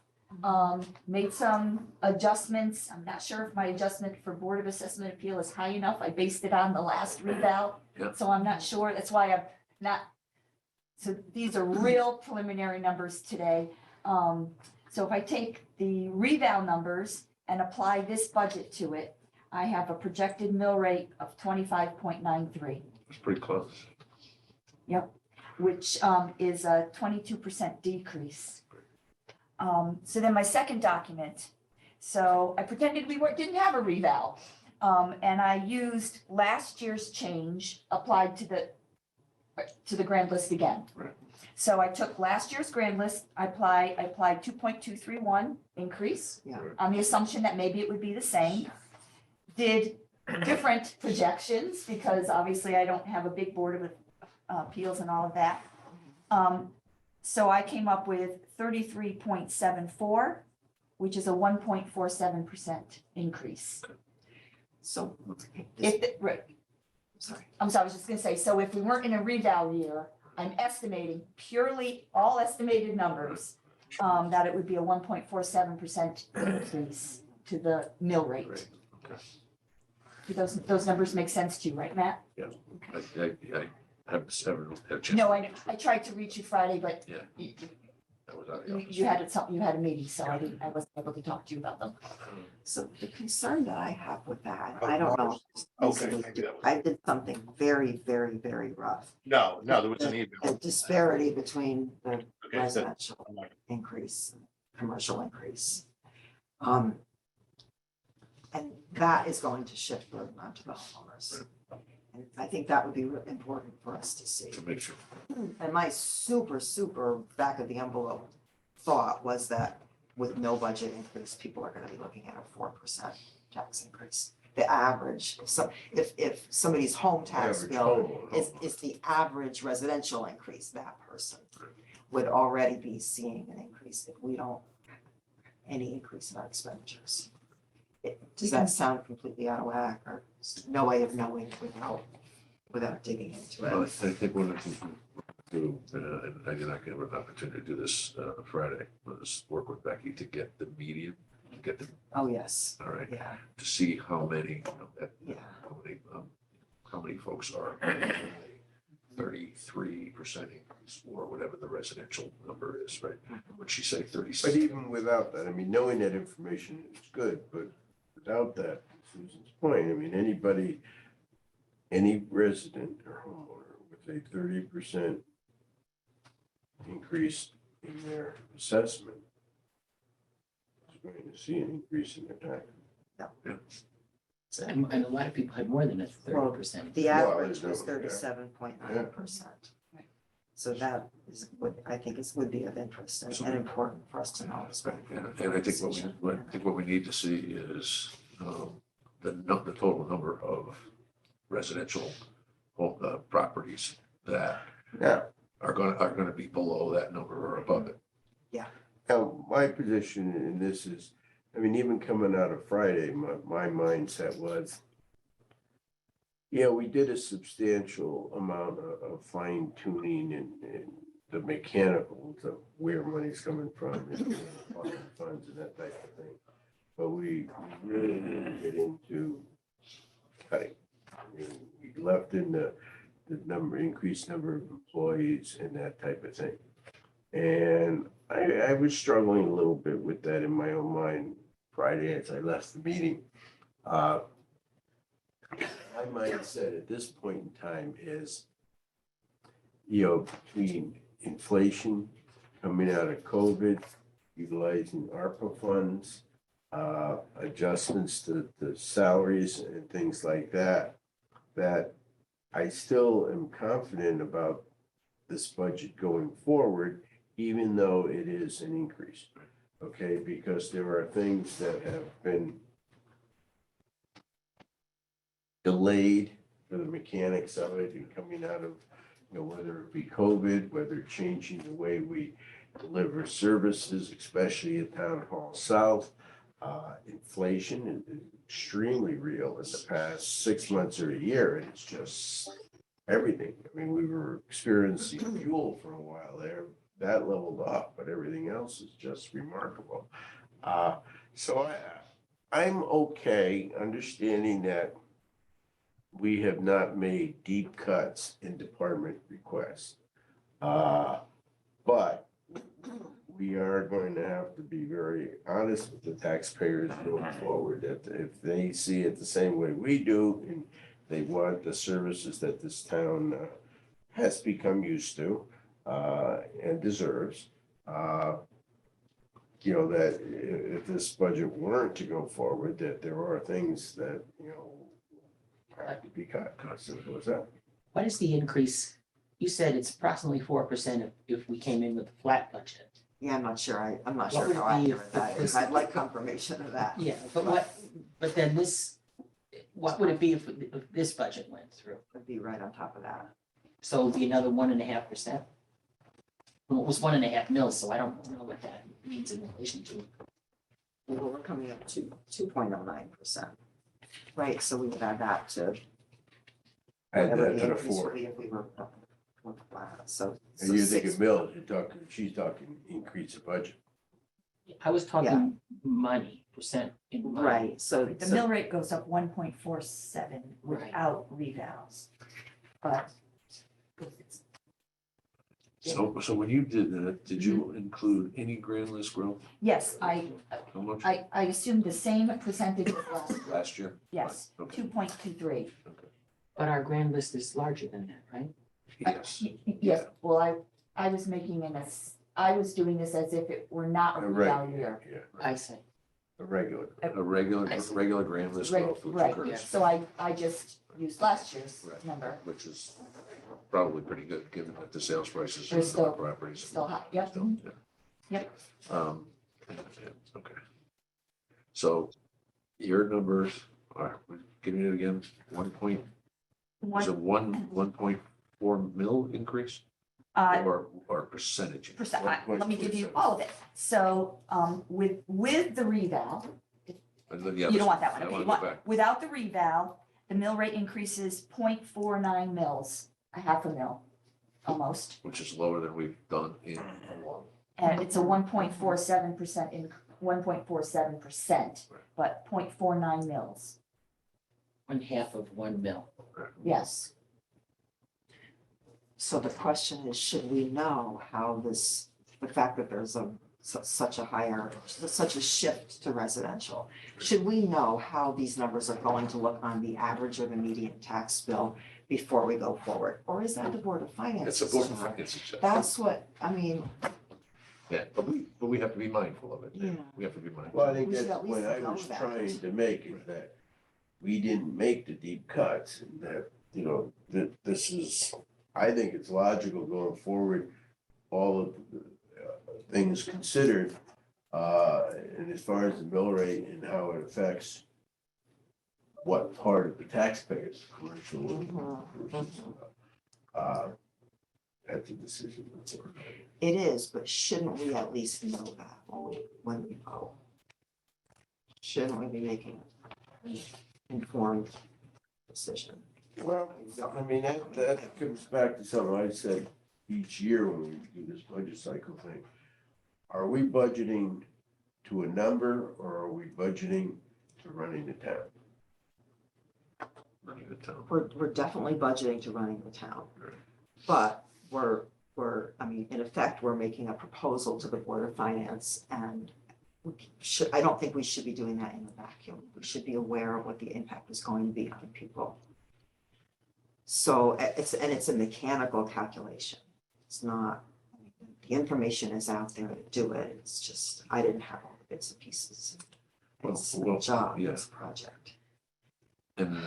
made some adjustments. I'm not sure if my adjustment for Board of Assessment Appeal is high enough. I based it on the last reval. Yeah. So I'm not sure. That's why I'm not. So these are real preliminary numbers today. So if I take the reval numbers and apply this budget to it, I have a projected mill rate of 25.93. It's pretty close. Which is a 22% decrease. So then my second document, so I pretended we didn't have a reval. And I used last year's change applied to the grand list again. Right. So I took last year's grand list, I applied 2.231 increase Yeah. on the assumption that maybe it would be the same. Did different projections because obviously I don't have a big Board of Appeals and all of that. So I came up with 33.74, which is a 1.47% increase. So, Right, sorry. I was just gonna say, so if we weren't in a reval year, I'm estimating purely all estimated numbers, that it would be a 1.47% increase to the mill rate. Great. Okay. Do those numbers make sense to you, right, Matt? I haven't had a chance. No, I tried to reach you Friday, but Yeah. you, I was out of the office. you had a meeting, so I wasn't able to talk to you about them. So the concern that I have with that, I don't know. Okay, maybe that was- I did something very, very, very rough. No, there was an email. The disparity between the Okay, so- residential increase, commercial increase. And that is going to shift burden onto the homeowners. And I think that would be important for us to see. To make sure. And my super, super back of the envelope thought was that with no budget increase, people are gonna be looking at a 4% tax increase. The average, if somebody's home tax Average bill home. is the average residential increase, that person would already be seeing an increase if we don't have any increase in our expenditures. Does that sound completely out of whack, or no way of knowing without digging into Well, I it? think one of the things we do, and I did not get an opportunity to do this Friday, was work with Becky to get the median, get the, Oh, yes, all right, yeah, to see how many, yeah. how many folks are 33% increase or whatever the residential number is, right? Would she say 36? But even without that, I mean, knowing that information is good, but without that, Susan's point, I mean, any resident or homeowner with a 30% increase in their assessment is going to see an increase in their tax. And a lot of people had more than a 30%. The Well, average there's was no- yeah. 37.9%. So that is what I think would be of interest and important for us to know as well. And I think what we need to see is the total number of residential properties that Now, are gonna be below that number or above it. Now, my position in this is, I mean, even coming out of Friday, my mindset was, we did a substantial amount of fine tuning and the mechanicals of where money's coming from, and funds and that type of thing. But we really didn't get into cutting. I mean, we left in the increased number of employees and that type of thing. And I was struggling a little bit with that in my own mind Friday as I left the meeting. My mindset at this point in time is, between inflation coming out of COVID, utilizing ARPA funds, adjustments to the salaries and things like that, that I still am confident about this budget going forward, even though it is an increase. Okay, because there are things that have been delayed for the mechanics of it and coming out of, whether it be COVID, whether changing the way we deliver services, especially at Town Hall South. Inflation is extremely real in the past 6 months or a year, and it's just everything. I mean, we were experiencing fuel for a while there. That leveled off, but everything else is just remarkable. So I'm okay understanding that we have not made deep cuts in department requests. But we are going to have to be very honest with the taxpayers going forward, that if they see it the same way we do, and they want the services that this town has become used to and deserves, that if this budget weren't to go forward, that there are things that, have to be cut. Simple as that. What is the increase? You said it's approximately 4% if we came in with a flat budget. Yeah, I'm not sure. I'm not What sure would how it be accurate if that is. this- I'd like confirmation of that. Yeah, but then what would it be if this budget went through? Would be right on top of that. So it would be another 1.5%? Well, it was 1.5 mils, so I don't know what that means in relation to. Well, we're coming up to 2.09%. Right, so we would add that to Add whatever that the to the increase would 4. be if we were flat. So And you're six- thinking mills, she's talking increase of budget. I was talking money, percent in money. Right, so. The so- mill rate goes up 1.47 Right. without revals. But So when you did that, did you include any grand list growth? yes, I How much assumed the same percentage as last, last year? yes, Okay. 2.23. But our grand list is larger than that, right? Yes. Yes, well, I was making I was doing this as if it were not a reval year. Yeah, I see. a regular. A regular grand list growth. which Right, occurs, so I just used last year's Right. number, Which is probably pretty good, given that the sales prices They're of still- our properties. still high, yep. Still, yeah. Yep. Yeah, okay. So your numbers are, give me it again, 1.4 mil increase Uh, or percentage? percent, let me give you all of it. So, with the reval, you don't want that one, I okay, want you to go want, back. without the reval, the mill rate increases 0.49 mils, a half a mil, almost. Which is lower than we've done in a while. And it's a 1.47% in 1.47%, but 0.49 mils, 1/2 of 1 mil. yes. So the question is, should we know how the fact that there's such a shift to residential, should we know how these numbers are going to look on the average or the median tax bill before we go forward? Or is that the Board of Finance? It's a board of finance. That's what, I mean, Yeah, but we have to be mindful of it. Yeah. We have to be mindful. Well, I think We should that's at the point least I know was that. trying to make, is that we didn't make the deep cuts, and that, that this is, I think it's logical going forward, all of the things considered, and as far as the mill rate and how it affects what part of the taxpayers, commercial versus, that's a decision. it is, but shouldn't we at least know that when we vote? Shouldn't we be making an informed decision? Well, I mean, that comes back to something I said each year when we do this budget cycle thing, are we budgeting to a number or are we budgeting to running the town? Running the town. We're definitely budgeting to running the town. But I mean, in effect, we're making a proposal to the Board of Finance and I don't think we should be doing that in a vacuum. We should be aware of what the impact is going to be on people. So it's a mechanical calculation. It's not, I mean, the information is out there to do it. It's just, I didn't have all the bits and pieces. It's a job, yeah. it's a project. And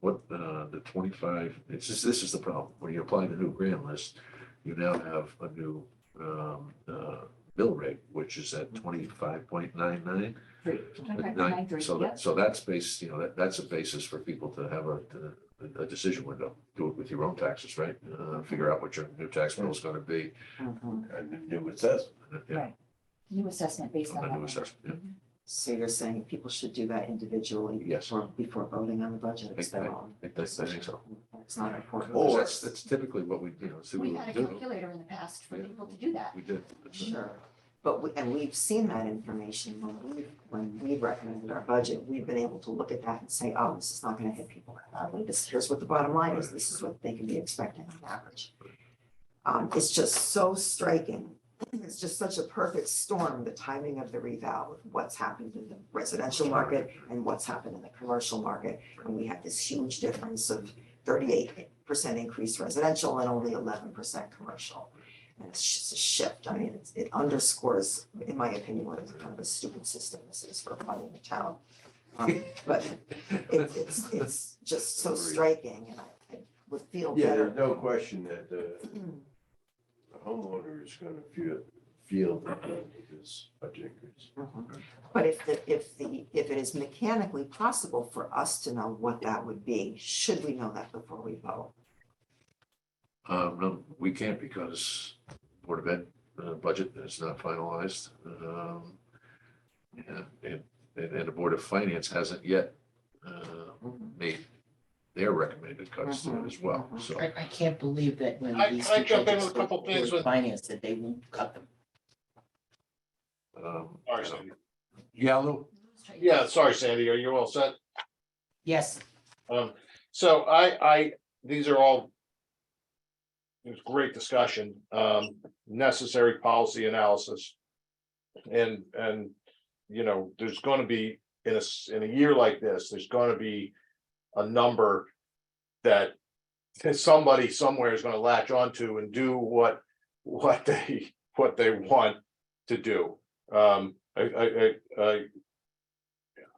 what, the 25, it's just, this is the problem. When you apply the new grant list, you now have a new, bill rate, which is at 25.99. So that's based, that's a basis for people to have a decision window. Do it with your own taxes, right? Figure out what your new tax bill is gonna be. Mhm. And the new assessment. Yeah, Right. New assessment based on on the new that. assessment, yeah. So you're saying people should do that individually Yes. before voting on the budget? It's their own I think so. It's not important. Because that's typically what we, see We what had we a do. calculator in the past for Yeah. people to do that. We did. Sure, but we've seen that information when we recommended our budget, we've been able to look at that and say, oh, this is not gonna hit people badly. Here's what the bottom line is, this is what they can be expecting on average. It's just so striking. It's just such a perfect storm, the timing of the reval, with what's happened in the residential market and what's happened in the commercial market. And we have this huge difference of 38% increase residential and only 11% commercial. And it's just a shift. I mean, it underscores, in my opinion, what is kind of a stupid system this is for funding the town. But it's just so striking, and I would feel Yeah, better. there's no question that the homeowner is gonna feel this budget increase. Mhm. But if it is mechanically possible for us to know what that would be, should we know that before we vote? No, we can't because Board of Ed budget is not finalized. And the Board of Finance hasn't yet made their recommended cuts to it as well, so. I can't believe that when I- these. can I two jump in budgets with a couple go things through with- Finance, that they won't cut them. Sorry, Sandy. Yeah, Lou? Yeah, sorry, Sandy, are you all set? Yes, So these are all. It was great discussion, necessary policy analysis. And, there's gonna be, in a year like this, there's gonna be a number that somebody somewhere is gonna latch onto and do what they want to do.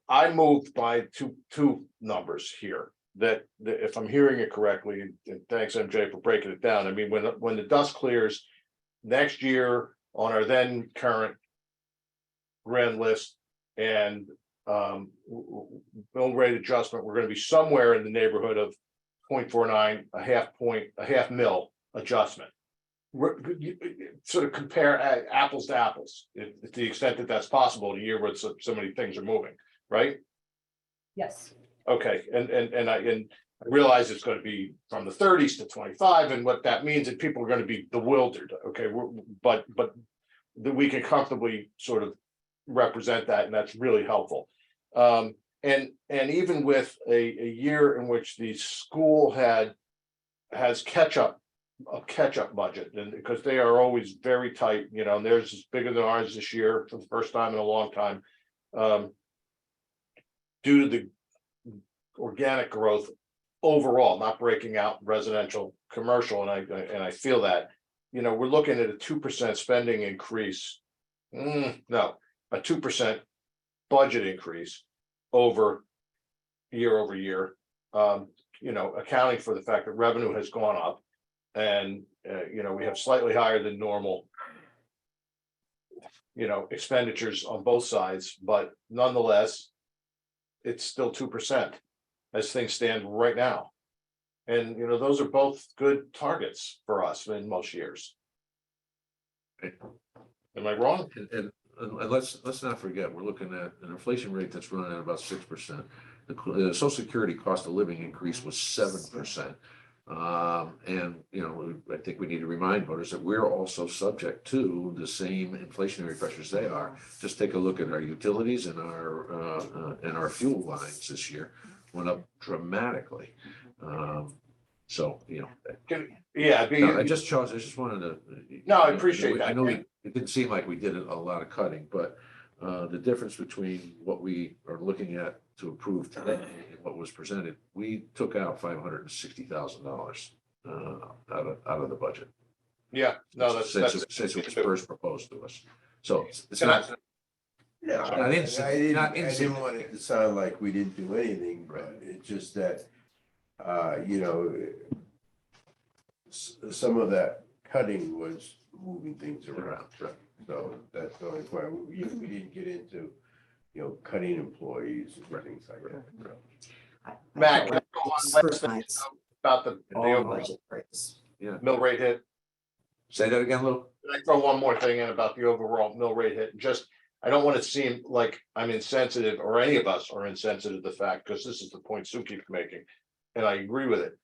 I moved by two numbers here, that if I'm hearing it correctly, and thanks MJ for breaking it down. I mean, when the dust clears next year on our then current grand list and mill rate adjustment, we're gonna be somewhere in the neighborhood of 0.49, a half mil adjustment. Sort of compare apples to apples, to the extent that that's possible in a year where so many things are moving, right? Yes. Okay, and I realize it's gonna be from the 30s to 25, and what that means, that people are gonna be bewildered, okay, but that we can comfortably sort of represent that, and that's really helpful. And even with a year in which the school has a catch-up budget, and because they are always very tight, and theirs is bigger than ours this year for the first time in a long time. Due to the organic growth overall, not breaking out residential, commercial, and I feel that, we're looking at a 2% spending increase. No, a 2% budget increase over year, accounting for the fact that revenue has gone up. And, we have slightly higher than normal, expenditures on both sides, but nonetheless, it's still 2% as things stand right now. And, those are both good targets for us in most years. Am I wrong? And let's not forget, we're looking at an inflation rate that's running at about 6%. The Social Security cost of living increase was 7%. And, you know, I think we need to remind voters that we're also subject to the same inflationary pressures they are. Just take a look at our utilities and our fuel lines this year went up dramatically. So, you know. Yeah. No, I just wanted to. No, I appreciate that. I know it didn't seem like we did a lot of cutting, but the difference between what we are looking at to approve today and what was presented, we took out $560,000 out of the budget. Yeah, no, Since it was first proposed to us. So it's Can not. Yeah, Not I not didn't want it to sound like we didn't do anything, but it's just that, you know, some of that cutting was moving things around. Right. So that's the only point. We didn't get into, you know, cutting employees and things like that. Matt, can I go on last thing Scrutinize about the all overall budget rates. mill rate hit? Say that again, Lou? Can I throw one more thing in about the overall mill rate hit? Just, I don't want to seem like I'm insensitive or any of us are insensitive to the fact, because this is the point Sue keeps making, and I agree with it.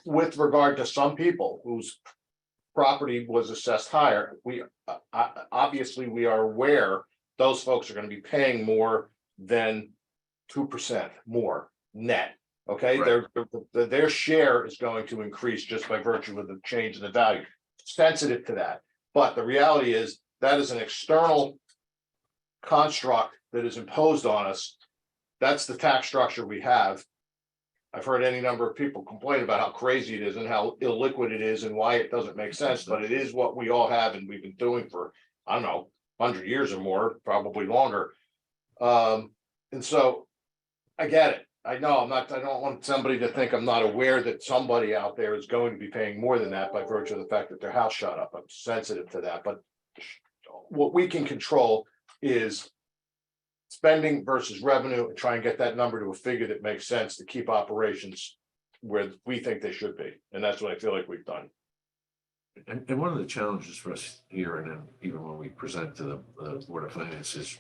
With regard to some people whose property was assessed higher, we obviously we are aware those folks are going to be paying more than 2% more net. Okay, Right. their share is going to increase just by virtue of the change in the value. Sensitive to that, but the reality is that is an external construct that is imposed on us. That's the tax structure we have. I've heard any number of people complain about how crazy it is and how illiquid it is and why it doesn't make sense, but it is what we all have and we've been doing for, I don't know, 100 years or more, probably longer. And so I get it. I know I don't want somebody to think I'm not aware that somebody out there is going to be paying more than that by virtue of the fact that their house shut up. I'm sensitive to that, but what we can control is spending versus revenue and try and get that number to a figure that makes sense to keep operations where we think they should be. And that's what I feel like we've done. And one of the challenges for us here, and then even when we present to the Board of Finance, is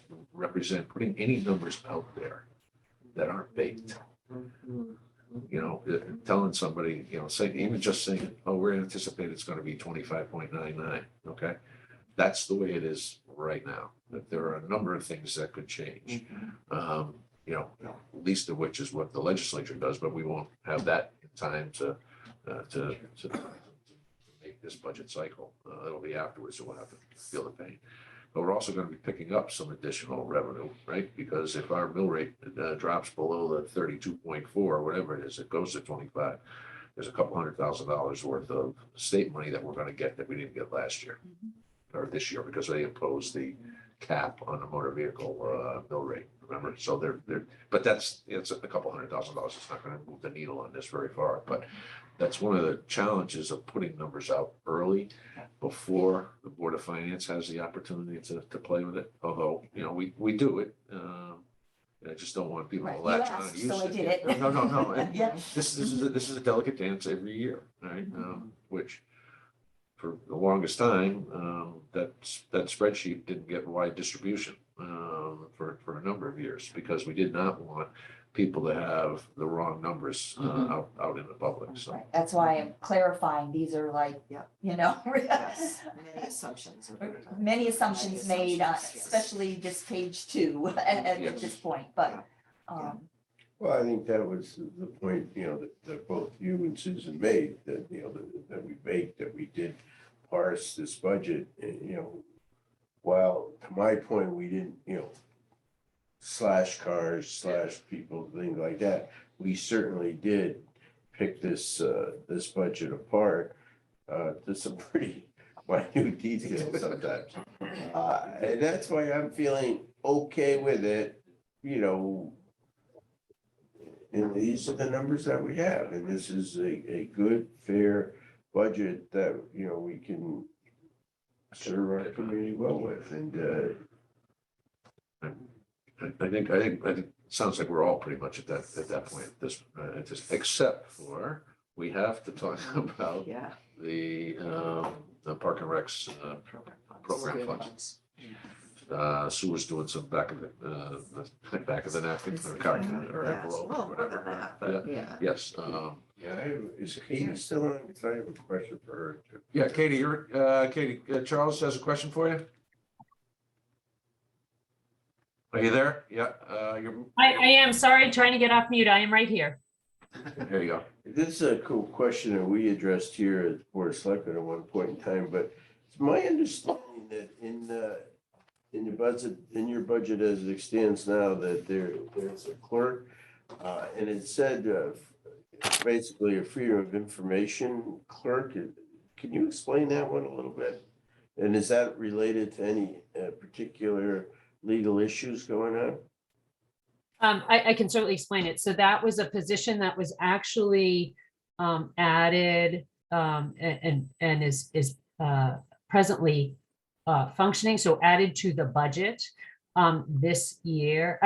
putting any numbers out there that aren't baked. You know, telling somebody, you know, even just saying, oh, we're anticipating it's going to be 25.99. Okay. That's the way it is right now. That there are a number of things that could change. You know, least of which is what the legislature does, but we won't have that in time to make this budget cycle. It'll be afterwards, so we'll have to feel the pain. But we're also going to be picking up some additional revenue, right? Because if our mill rate drops below the 32.4, whatever it is, it goes to 25. There's a couple $100,000 worth of state money that we're going to get that we didn't get last year or this year, because they imposed the cap on the motor vehicle mill rate. Remember, so but it's a couple $100,000. It's not going to move the needle on this very far. But that's one of the challenges of putting numbers out early before the Board of Finance has the opportunity to play with it. Although, you know, we do it. I just don't want people to Right, latch you on asked, and use so I it. did it. No. And Yeah. This is a delicate dance every year, right? Which for the longest time, that spreadsheet didn't get wide distribution for a number of years, because we did not want people to have the wrong numbers out in the public. So Right, that's why I'm clarifying, these are like, Yeah. you know. Yes, many assumptions. Many assumptions made, assumptions, yes. especially this page 2 at Yes. this point, but, Well, I think that was the point, you know, that both you and Susan made, that, you know, that we baked, that we did parse this budget, and, you know, while to my point, we didn't, you know, slash cars, slash people, things like that, we certainly did pick this budget apart to some pretty minute details sometimes. And that's why I'm feeling okay with it, you know. And these are the numbers that we have, and this is a good, fair budget that, you know, we can serve our community well with, and I think it sounds like we're all pretty much at that point at this except for we have to talk about Yeah. the Park and Rec's program funds. Sue was doing some back of the napkin or card or Yeah, envelope or well, more than whatever. that, but yeah. Yes, Yeah, is Katie still on? Because I have a question for her too. Yeah, Katie, Charles has a question for you. Are you there? Yeah, I am sorry, trying to get off mute. I am right here. here you go. This is a cool question that we addressed here at the Board of Selectmen at one point in time, but it's my understanding that in your budget as it stands now, that there's a clerk, and it said basically a freedom of information clerk. Can you explain that one a little bit? And is that related to any particular legal issues going on? I can certainly explain it. So that was a position that was actually added and is presently functioning. So added to the budget this year.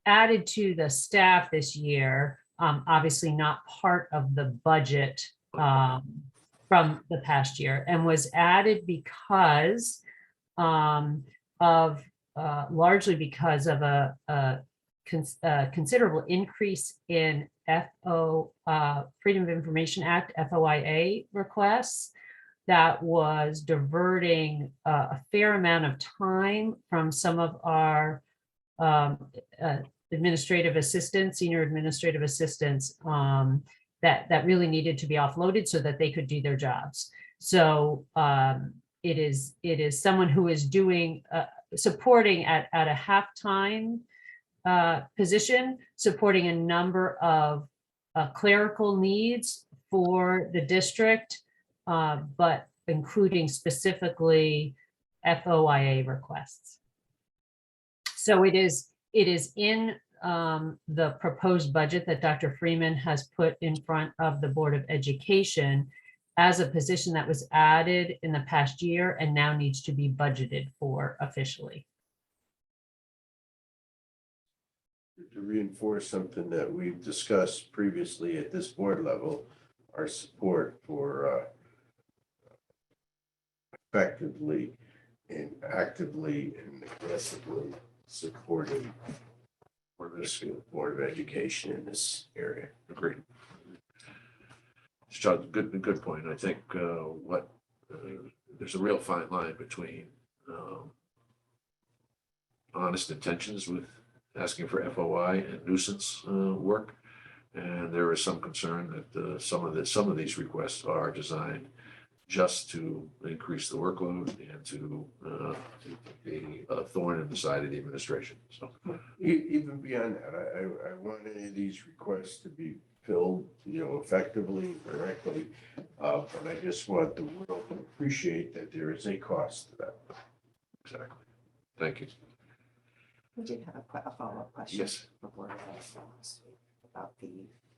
Added to the staff this year. Obviously not part of the budget from the past year, and was added because largely because of a considerable increase in Freedom of Information Act, FOIA requests that was diverting a fair amount of time from some of our administrative assistants, senior administrative assistants, that really needed to be offloaded so that they could do their jobs. So it is someone who is doing supporting at a half-time position, supporting a number of clerical needs for the district, but including specifically FOIA requests. So it is in the proposed budget that Dr. Freeman has put in front of the Board of Education as a position that was added in the past year and now needs to be budgeted for officially. To reinforce something that we've discussed previously at this board level, our support for effectively and actively and aggressively supporting the Board of Education in this area. Agreed. John, good point. I think there's a real fine line between honest intentions with asking for FOI and nuisance work, and there is some concern that some of these requests are designed just to increase the workload and to be a thorn in the side of the administration. So even beyond that, I want any of these requests to be filled, effectively, correctly. But I just want the world to appreciate that there is a cost to that. exactly. Thank you. We did have a follow-up question. Yes. Before last week about the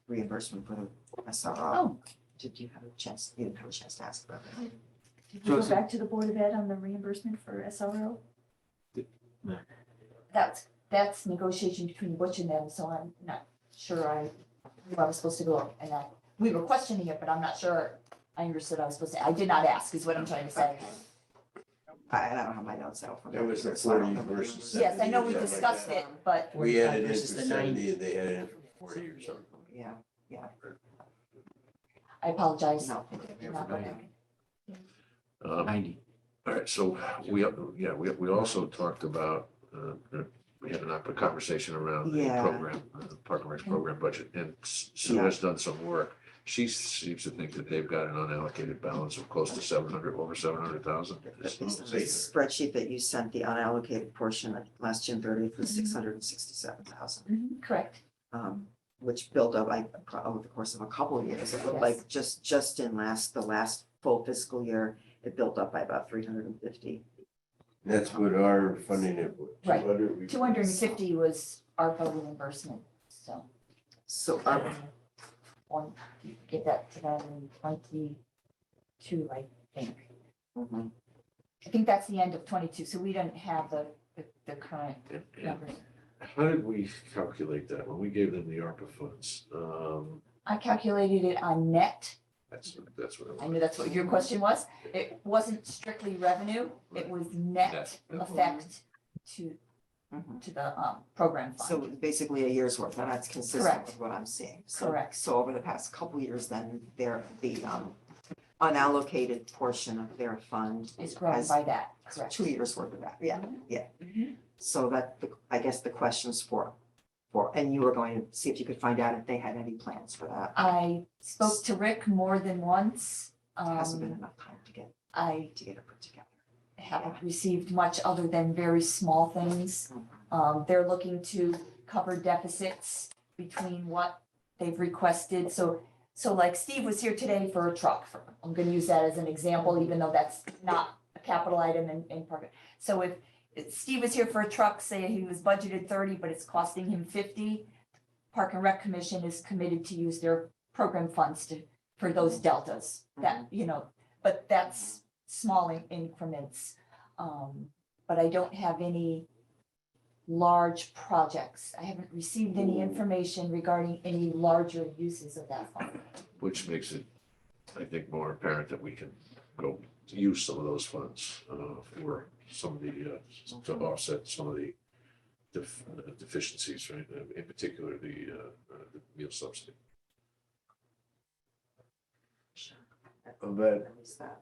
reimbursement for the SRO. Oh. Did you have a chance? You didn't have a chance to ask about that. Did you go back to the Board of Ed on the reimbursement for SRO? That's negotiation between Butch and them, so I'm not sure I was supposed to go, and we were questioning it, but I'm not sure I understood I was supposed to. I did not ask, is what I'm trying to say. I don't have my notes out. That was the 40 versus 70. Yes, I know we discussed it, but We had it in for versus the 70 90. and they had it in for 40 or something. Yeah. I apologize. No. You're not going back. 90. All right, so we also talked about, we had a conversation around the Yeah. program, Park and Rec program budget, and Sue has done some work. She seems to think that they've got an unallocated balance of close to over 700,000. The spreadsheet that you sent, the unallocated portion of last June 30th was 667,000. Correct. Which built up over the course of a couple of years. It looked like just in the last full fiscal year, it built up by about 350. That's what our funding it was. Right. 200. 250 was ARPA reimbursement, so. So One, get that to them in 22, I think. mhm. I think that's the end of 22, so we don't have the current numbers. How did we calculate that when we gave them the ARPA funds? I calculated it on net. That's what it I was. knew that's what your question was. It wasn't strictly revenue, it was net Net. effect to Mhm. to the program So fund. basically a year's worth, and that's consistent Correct. with what I'm seeing. So- Correct. So over the past couple years, then the unallocated portion of their fund It's grown has by that, correct. 2 years worth of that, yeah, yeah. Mhm. So I guess the question's and you were going to see if you could find out if they had any plans for that. I spoke to Rick more than once. Hasn't been enough time to get I it put together. haven't received much other than very small things. They're looking to cover deficits between what they've requested. So like Steve was here today for a truck. I'm gonna use that as an example, even though that's not a capital item in part. So if Steve was here for a truck, say he was budgeted 30, but it's costing him 50, Park and Rec Commission is committed to use their program funds for those deltas. That, but that's small increments. But I don't have any large projects. I haven't received any information regarding any larger uses of that fund. Which makes it, I think, more apparent that we can go to use some of those funds for some of the, to offset some of the deficiencies, right? In particular, the meal subsidy. That, Is that?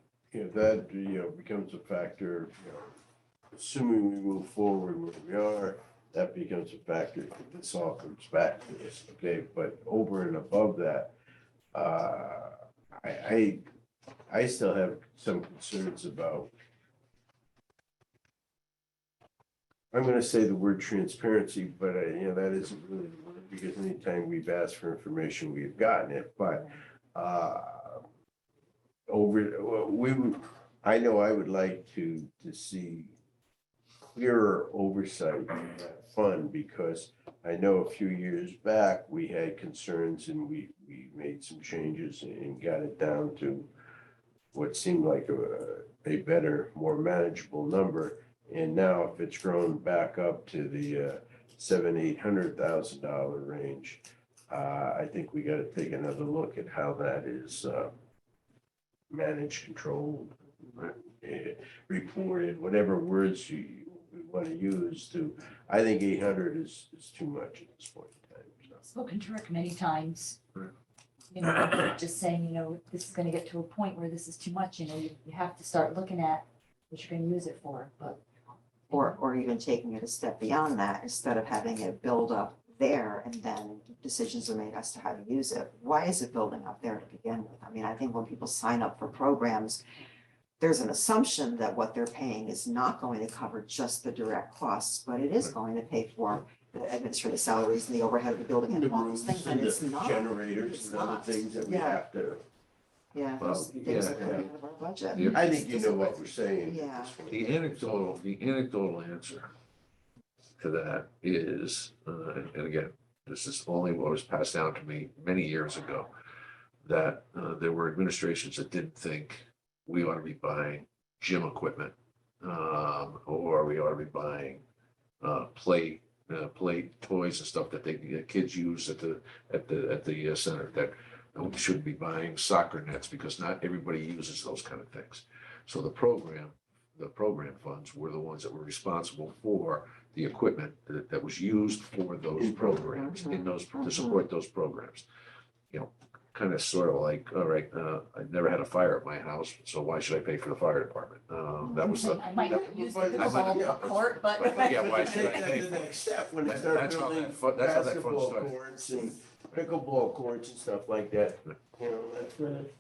that, becomes a factor, assuming we move forward where we are, that becomes a factor, if this all comes back to this, okay? But over and above that, I still have some concerns about, I'm gonna say the word transparency, but that isn't really the word, because anytime we've asked for information, we've gotten it, but I know I would like to see clearer oversight of that fund, because I know a few years back, we had concerns and we made some changes and got it down to what seemed like a better, more manageable number. And now if it's grown back up to the $700,000-800,000 range, I think we gotta take another look at how that is managed, controlled, reported, whatever words we want to use to, I think 800 is too much at this point in time. So. Spoken to Rick many times. Right. Just saying, this is gonna get to a point where this is too much, you have to start looking at what you're gonna use it for, but. Or even taking it a step beyond that, instead of having it build up there and then decisions are made as to how to use it. Why is it building up there to begin with? I mean, I think when people sign up for programs, there's an assumption that what they're paying is not going to cover just the direct costs, but it is going to pay for the administrative salaries and the overhead of the building and The all those roofs things, and and it's the not. generators It's and other not. things that we Yeah. have to, Yeah, Well, those things yeah, are coming out of our budget. Yeah. I think you know what we're saying. Yeah. The anecdotal answer to that is, and again, this is only what was passed down to me many years ago, that there were administrations that didn't think we ought to be buying gym equipment, or we ought to be buying play toys and stuff that the kids use at the center, that we shouldn't be buying soccer nets because not everybody uses those kind of things. So the program funds were the ones that were responsible for the equipment that was used for those programs, to support those programs. Kind of sort of like, all right, I never had a fire at my house, so why should I pay for the fire department? That was the. I might not use the I might- pickleball court, but. Yeah, why should I Take pay? that to the next step when they That's start how building that fund started. basketball courts and pickleball courts and stuff like that.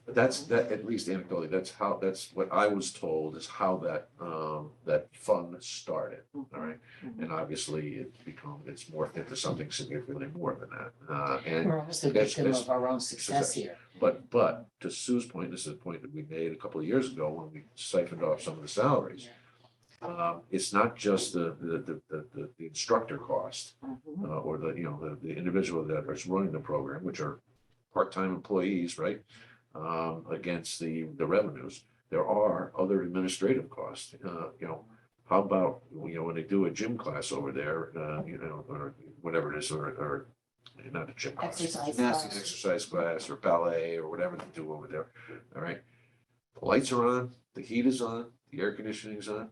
That's at least anecdotally, that's what I was told is how that fund started, all right? And obviously it's morphed into something significantly more than that. And We're almost a that's- victim that's- of our own success here. But to Sue's point, this is a point that we made a couple of years ago when we siphoned off some of the salaries. It's not just the instructor cost, or the individual that is running the program, which are part-time employees, right? Against the revenues. There are other administrative costs. How about, when they do a gym class over there, or whatever it is, or not a gym class. Exercise Gymnastics class. exercise class or ballet or whatever they do over there. All right. The lights are on, the heat is on, the air conditioning's on.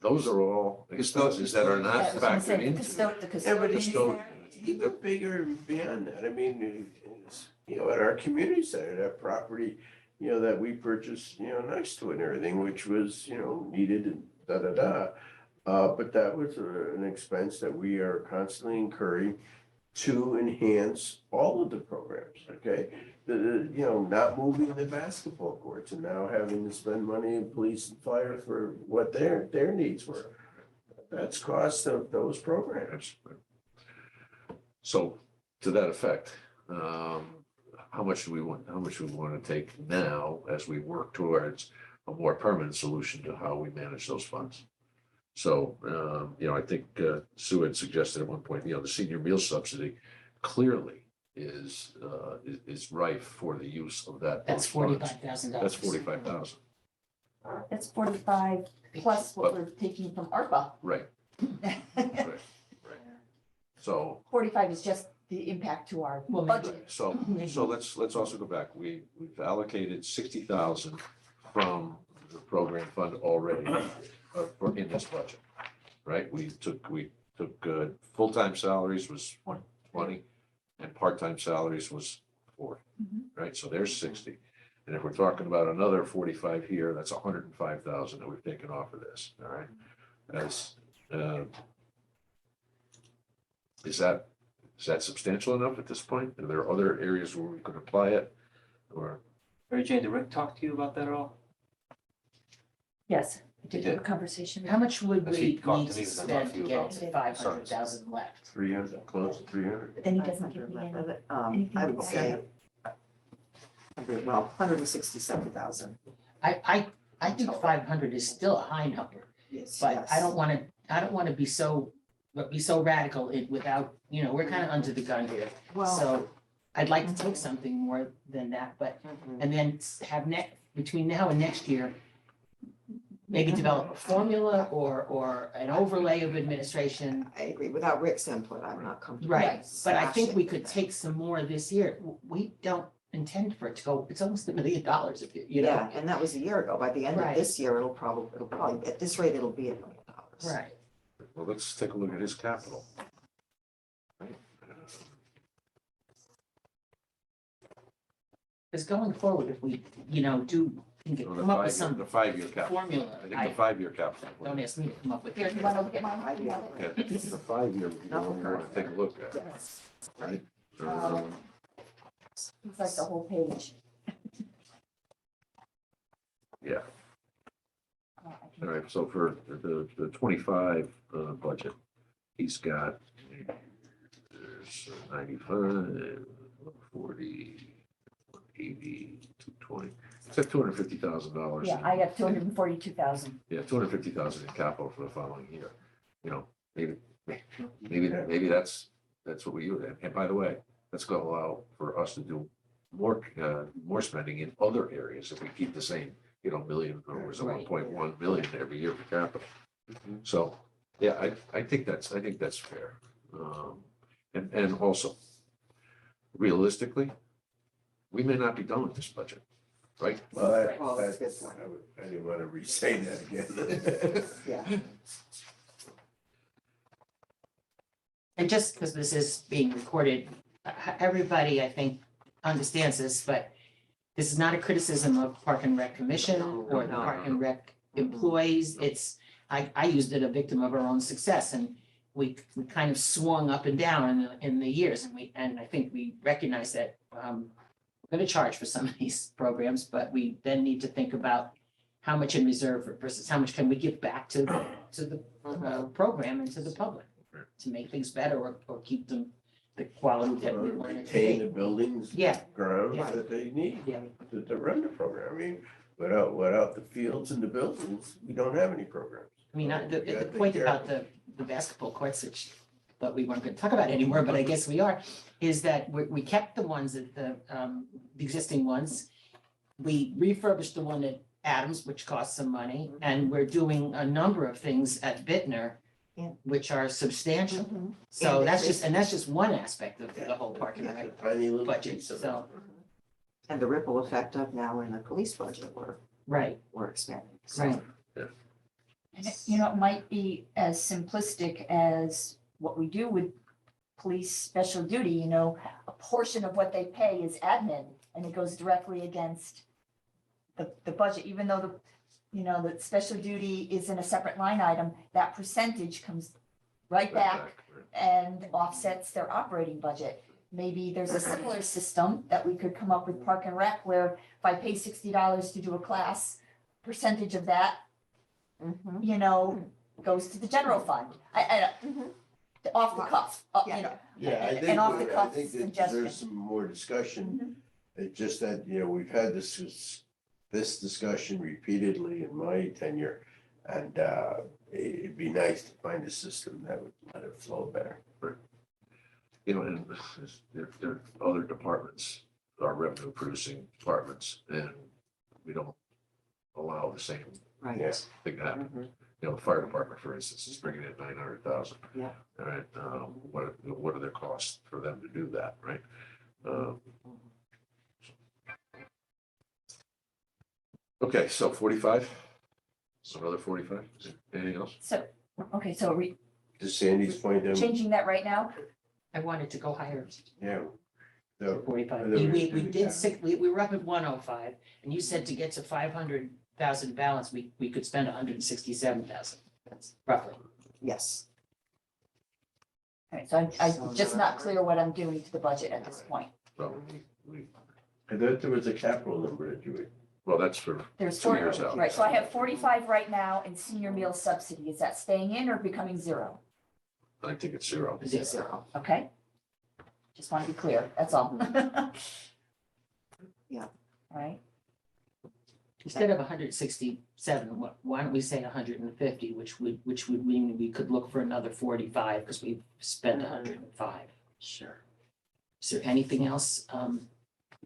those are all expenses that are not I was gonna say, factored the into. the Yeah, but custodians still- there. even bigger beyond that, I mean, it's, you know, at our community center, that property, you know, that we purchased, you know, next to it and everything, which was, you know, needed and da. But that was an expense that we are constantly incurring to enhance all of the programs, okay? You know, not moving the basketball courts and now having to spend money in police and fire for what their needs were. That's cost of those programs. So to that effect, how much do we want to take now as we work towards a more permanent solution to how we manage those funds? So, you know, I think Sue had suggested at one point, you know, the senior meal subsidy clearly is rife for the use of that. That's those funds. $45,000. That's 45,000, That's 45 plus what we're taking from ARPA. right, right. So, 45 is just the impact to our Well, budget. so let's also go back. We've allocated 60,000 from the program fund already in this budget, right? We took full-time salaries was 20 and part-time salaries was 40, right? So there's 60. And if we're talking about another 45 here, that's 105,000 that we've taken off of this, all right? Is that substantial enough at this point? Are there other areas where we could apply it? Or, Mary Jane, did Rick talk to you about that at all? Yes, I did have a conversation. How much would Has we he need talked to to me? Because I spend talked to to you get about to 500,000 left? 300, close to 300. But then he doesn't give me any. anything I would back. say, 167,000. I think 500 is still a high number, Yes, but I don't want to be so radical without, you know, we're kind of under the gun here. Well, So I'd like to take something more than that, but, and then have between now and next year, maybe develop a formula or an overlay of administration. I agree. Without Rick's input, I'm not comfortable. Right, but I think we slashing could that. take some more this year. We don't intend for it to go, it's almost $1 million if you know. Yeah, and that was a year ago. By the end of Right. this year, it'll probably, at this rate, it'll be $1 million. Right. well, let's take a look at his capital. Right? Because going forward, if we, you know, The come up with some 5-year capital. formula, I think the 5-year capital. don't ask me to come up with Here, it. you want to look at mine? I do have Yeah, it. the 5-year, we want to take a look at, Yes. right? It's like the whole page. Yeah, I all right, so for the 25 budget, he's got, there's 95, 40, 80, 220, it's like $250,000. Yeah, I have 242,000. Yeah, 250,000 in capital for the following year. You know, maybe that's what we use. And by the way, that's going to allow for us to do more spending in other areas if we keep the same, you know, million or was it Right. 1.1 million every year for capital. So, yeah, I think that's fair. And also, realistically, we may not be done with this budget, right? Well, Well, that's, that's a good point. I didn't want to re-say that again. Yeah. And just because this is being recorded, everybody, I think, understands this, but this is not a criticism of Park and Rec Commission or the No. Park and Rec employees. It's, I used it a victim of our own success, and we kind of swung up and down in the years, and I think we recognize that we're going to charge for some of these programs, but we then need to think about how much in reserve versus how much can we give back to the program and to the public to make things better or keep them the quality that we want it to Maintain the be. buildings, Yeah. grounds Yeah. that they need Yeah, to run the program. I mean, without the fields and the buildings, we don't have any programs. I mean, We gotta the take point care about of the basketball courts, which but we weren't going to talk about anymore, but I guess we are, is that we kept the ones at the existing ones. We refurbished the one at Adams, which cost some money, and we're doing a number of things at Bittner, Yeah. which are substantial. Mhm. So And that's just one aspect of the whole park and It's a rec tiny little budget, piece of so, And the ripple effect of now in the police budget, we're right, expanding. So, right. And it might be as simplistic as what we do with police special duty, a portion of what they pay is admin and it goes directly against the budget, even though the special duty is in a separate line item, that percentage comes right back and offsets their operating budget. Maybe there's a similar system that we could come up with Park and Rec where if I pay $60 to do a class, percentage of that, goes to the general fund. Off the cuff, Yeah, I think, an off the I cuff think that suggestion. there's some more discussion. It's just that, we've had this discussion repeatedly in my tenure. And it'd be nice to find a system that would let it flow better. And there are other departments, our revenue producing departments, and we don't allow the same Right. thing to happen. The fire department, for instance, is bringing in 900,000. Yeah. All right, what are their costs for them to do that, right? Okay, so 45, another 45, anything else? So, okay, so are we To Sandy's point, changing that right now? I wanted to go higher, yeah. So, 45. And then We did we were up at 105, and you said to get to 500,000 balance, we could spend 167,000. That's roughly. Yes. All right, so I'm just not clear what I'm doing to the budget at this point. Well, I thought there was a capital number that well, that's for There's 2 years out. right, so I have 45 right now in senior meal subsidy. Is that staying in or becoming zero? I think it's 0. Is it zero? Okay? Just want to be clear, that's all. Yeah. All right, Instead of 167, why don't we say 150, which would mean we could look for another 45 because we've spent 105. Sure. Is there anything else?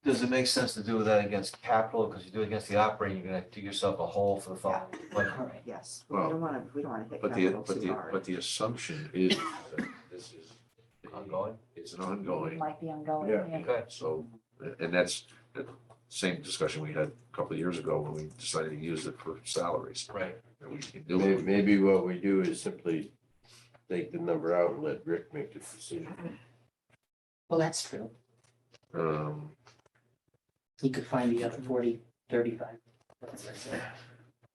Does it make sense to do that against capital? Because you do it against the operating, you're gonna dig yourself a hole for the following. All right. Yes. We Well, don't want to hit But capital too hard. the assumption is that this is Ongoing? It's an it ongoing. might be ongoing. Yeah. yeah. Okay. So, and that's the same discussion we had a couple of years ago when we decided to use it for salaries. Right. And we can do maybe, it. maybe what we do is simply take the number out and let Rick make the decision. Well, that's true. He could find the other 40, 35.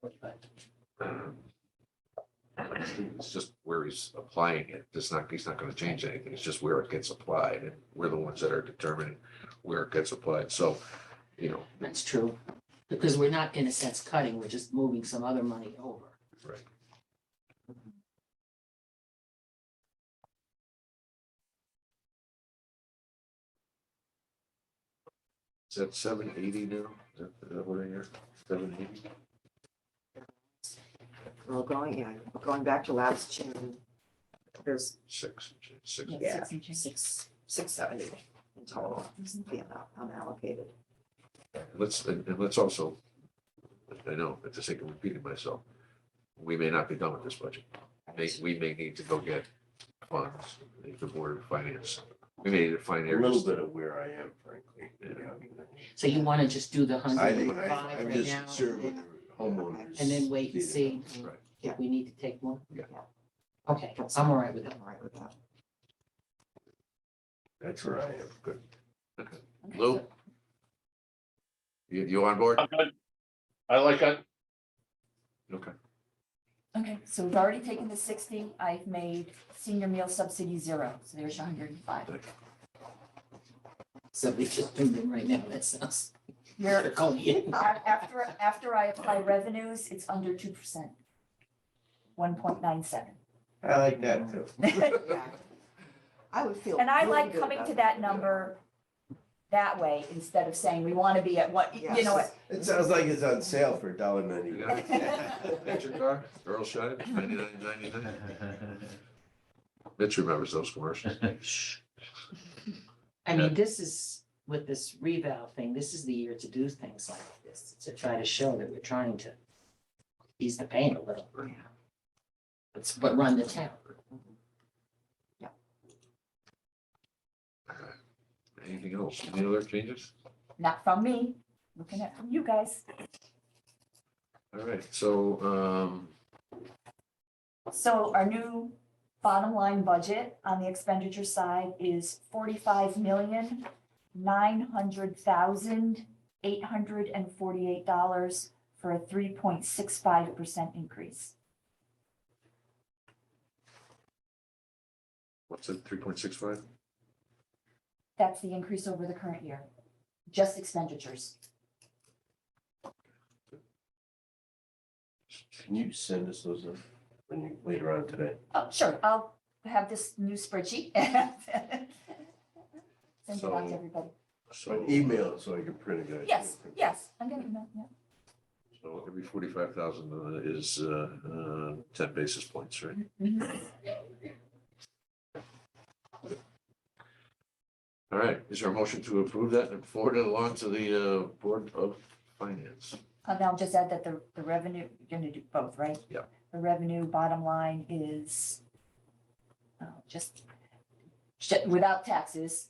45. It's just where he's applying it. He's not gonna change anything. It's just where it gets applied, and we're the ones that are determining where it gets applied. So, That's true. Because we're not, in a sense, cutting, we're just moving some other money over. right. Is that 780 now? Is that what I hear? 780? We're going back to last June. There's Six. Yeah. 6 and change. 670 in total, being unallocated. Let's also, I know, at the sake of repeating myself, we may not be done with this budget. We may need to go get funds, the Board of Finance. We may need to find A areas. little bit of where I am, frankly. So you want to just do the I think, 105 I'm right just now? concerned with the homeowners. And then wait and see Right. if we need to take more? Yeah. Okay, I'm all right with that. I'm all right with that. That's where I am. Good. Okay. Okay, Lou? so- You on board? I'm good. I like that. Okay. Okay, so we've already taken the 60. I've made senior meal subsidy 0. So there's 105. So we just do them right now, that sounds. You're, draconian. after I apply revenues, it's under 2%. 1.97. I like that too. Yeah. I would feel. And I really like good coming about to that number that way instead of saying we want to be at what, you know what? It sounds like it's on sale for $1.99. That's your car, Earl Shine, 99.99. Mitch remembers those commercials. I mean, this is, with this reval thing, this is the year to do things like this, to try to show that we're trying to ease the pain a little. But run the town. Anything else? Any other changes? Not from me, looking at from you guys. All right, so, So our new bottom line budget on the expenditure side is 45,900,848 for a 3.65% increase. What's it, 3.65? That's the increase over the current year, just expenditures. Can you send us those when you, later on today? Oh, sure, I'll have this new spreadsheet. Send it out So- to everybody. So, Email it so I can print it. guys. Yes, yes, I'm gonna email, yeah. so every 45,000 is 10 basis points, right? All right, is there a motion to approve that and forward it along to the Board of Finance? And I'll just add that the revenue, you're gonna do both, right? Yeah. The revenue bottom line is just without taxes,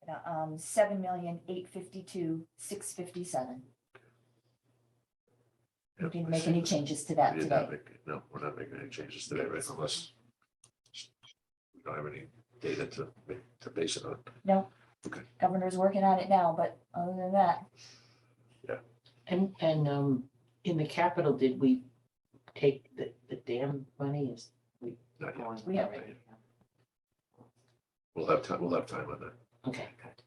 7,852,657. We didn't make any changes to that We did not today. no, we're not making any changes today, right, unless we don't have any data to base it on. No. Okay. Governor's working on it now, but other than that, And in the capital, did we take the dam money? Is we Not yet. going? we have, We'll have time on that, Okay, good.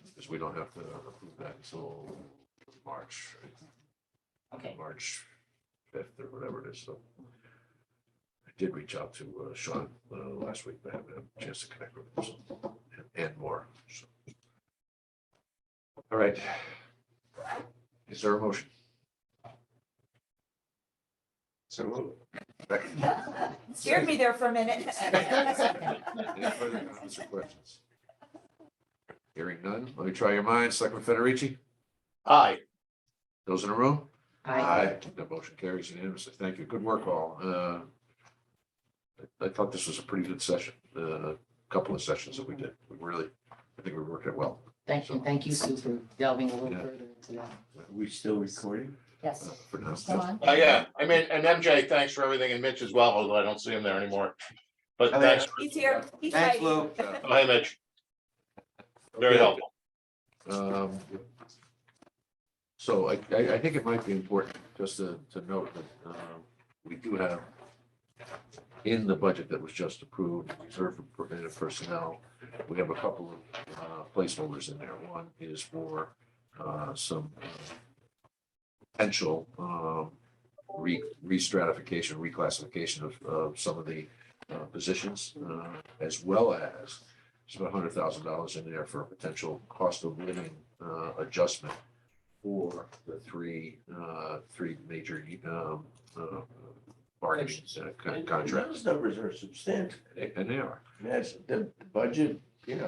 because we don't have to approve that until March, right? Okay. March 5th or whatever it is, so. I did reach out to Sean last week, but I haven't had a chance to connect with him, so, and more. So. All right. Is there a motion? So moved. scared me there for a minute. Any further comments or questions? Hearing none, let me try your minds. Selectman Federici, Aye. those in the room? I, The motion carries unanimously. Thank you. Good work, all. I thought this was a pretty good session, couple of sessions that we did. I think we worked it well. thank you, Sue, for delving a little Yeah. further into that. Are we still recording? Yes. For now. Go on. Yeah, I mean, and MJ, thanks for everything, and Mitch as well, although I don't see him there anymore. But Hi there. thanks. He's here. He's Thanks, right. Lou. Oh, hey, Mitch. Very Okay. helpful. So I think it might be important just to note that we do have in the budget that was just approved, reserved for preventive personnel, we have a couple of placeholders in there. One is for some potential re-stratification, reclassification of some of the positions, as well as there's about $100,000 in there for a potential cost of living adjustment for the three major bargaining contracts. Those numbers are substantial. And they are. That's the budget, if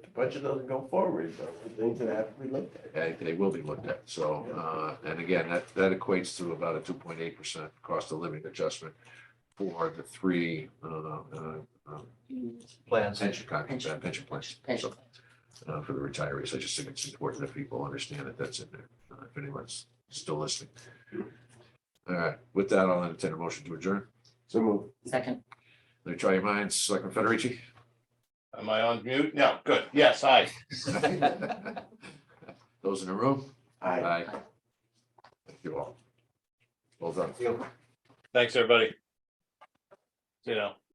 the budget doesn't go forward, the things that have to be looked at. They will be looked at. So, and again, that equates to about a 2.8% cost of living adjustment for the three Plans. pension contracts, pension plans. Pension. So, for the retirees, I just think it's important that people understand that that's in there, if anyone's still listening. All right, with that, I'll entertain a motion to adjourn. So move. Second, Let me try your minds, Selectman Federici. Am I on mute? No, good. Yes, aye. Those in the room? Aye. Thank you all. Well done. Thanks, everybody. See you now.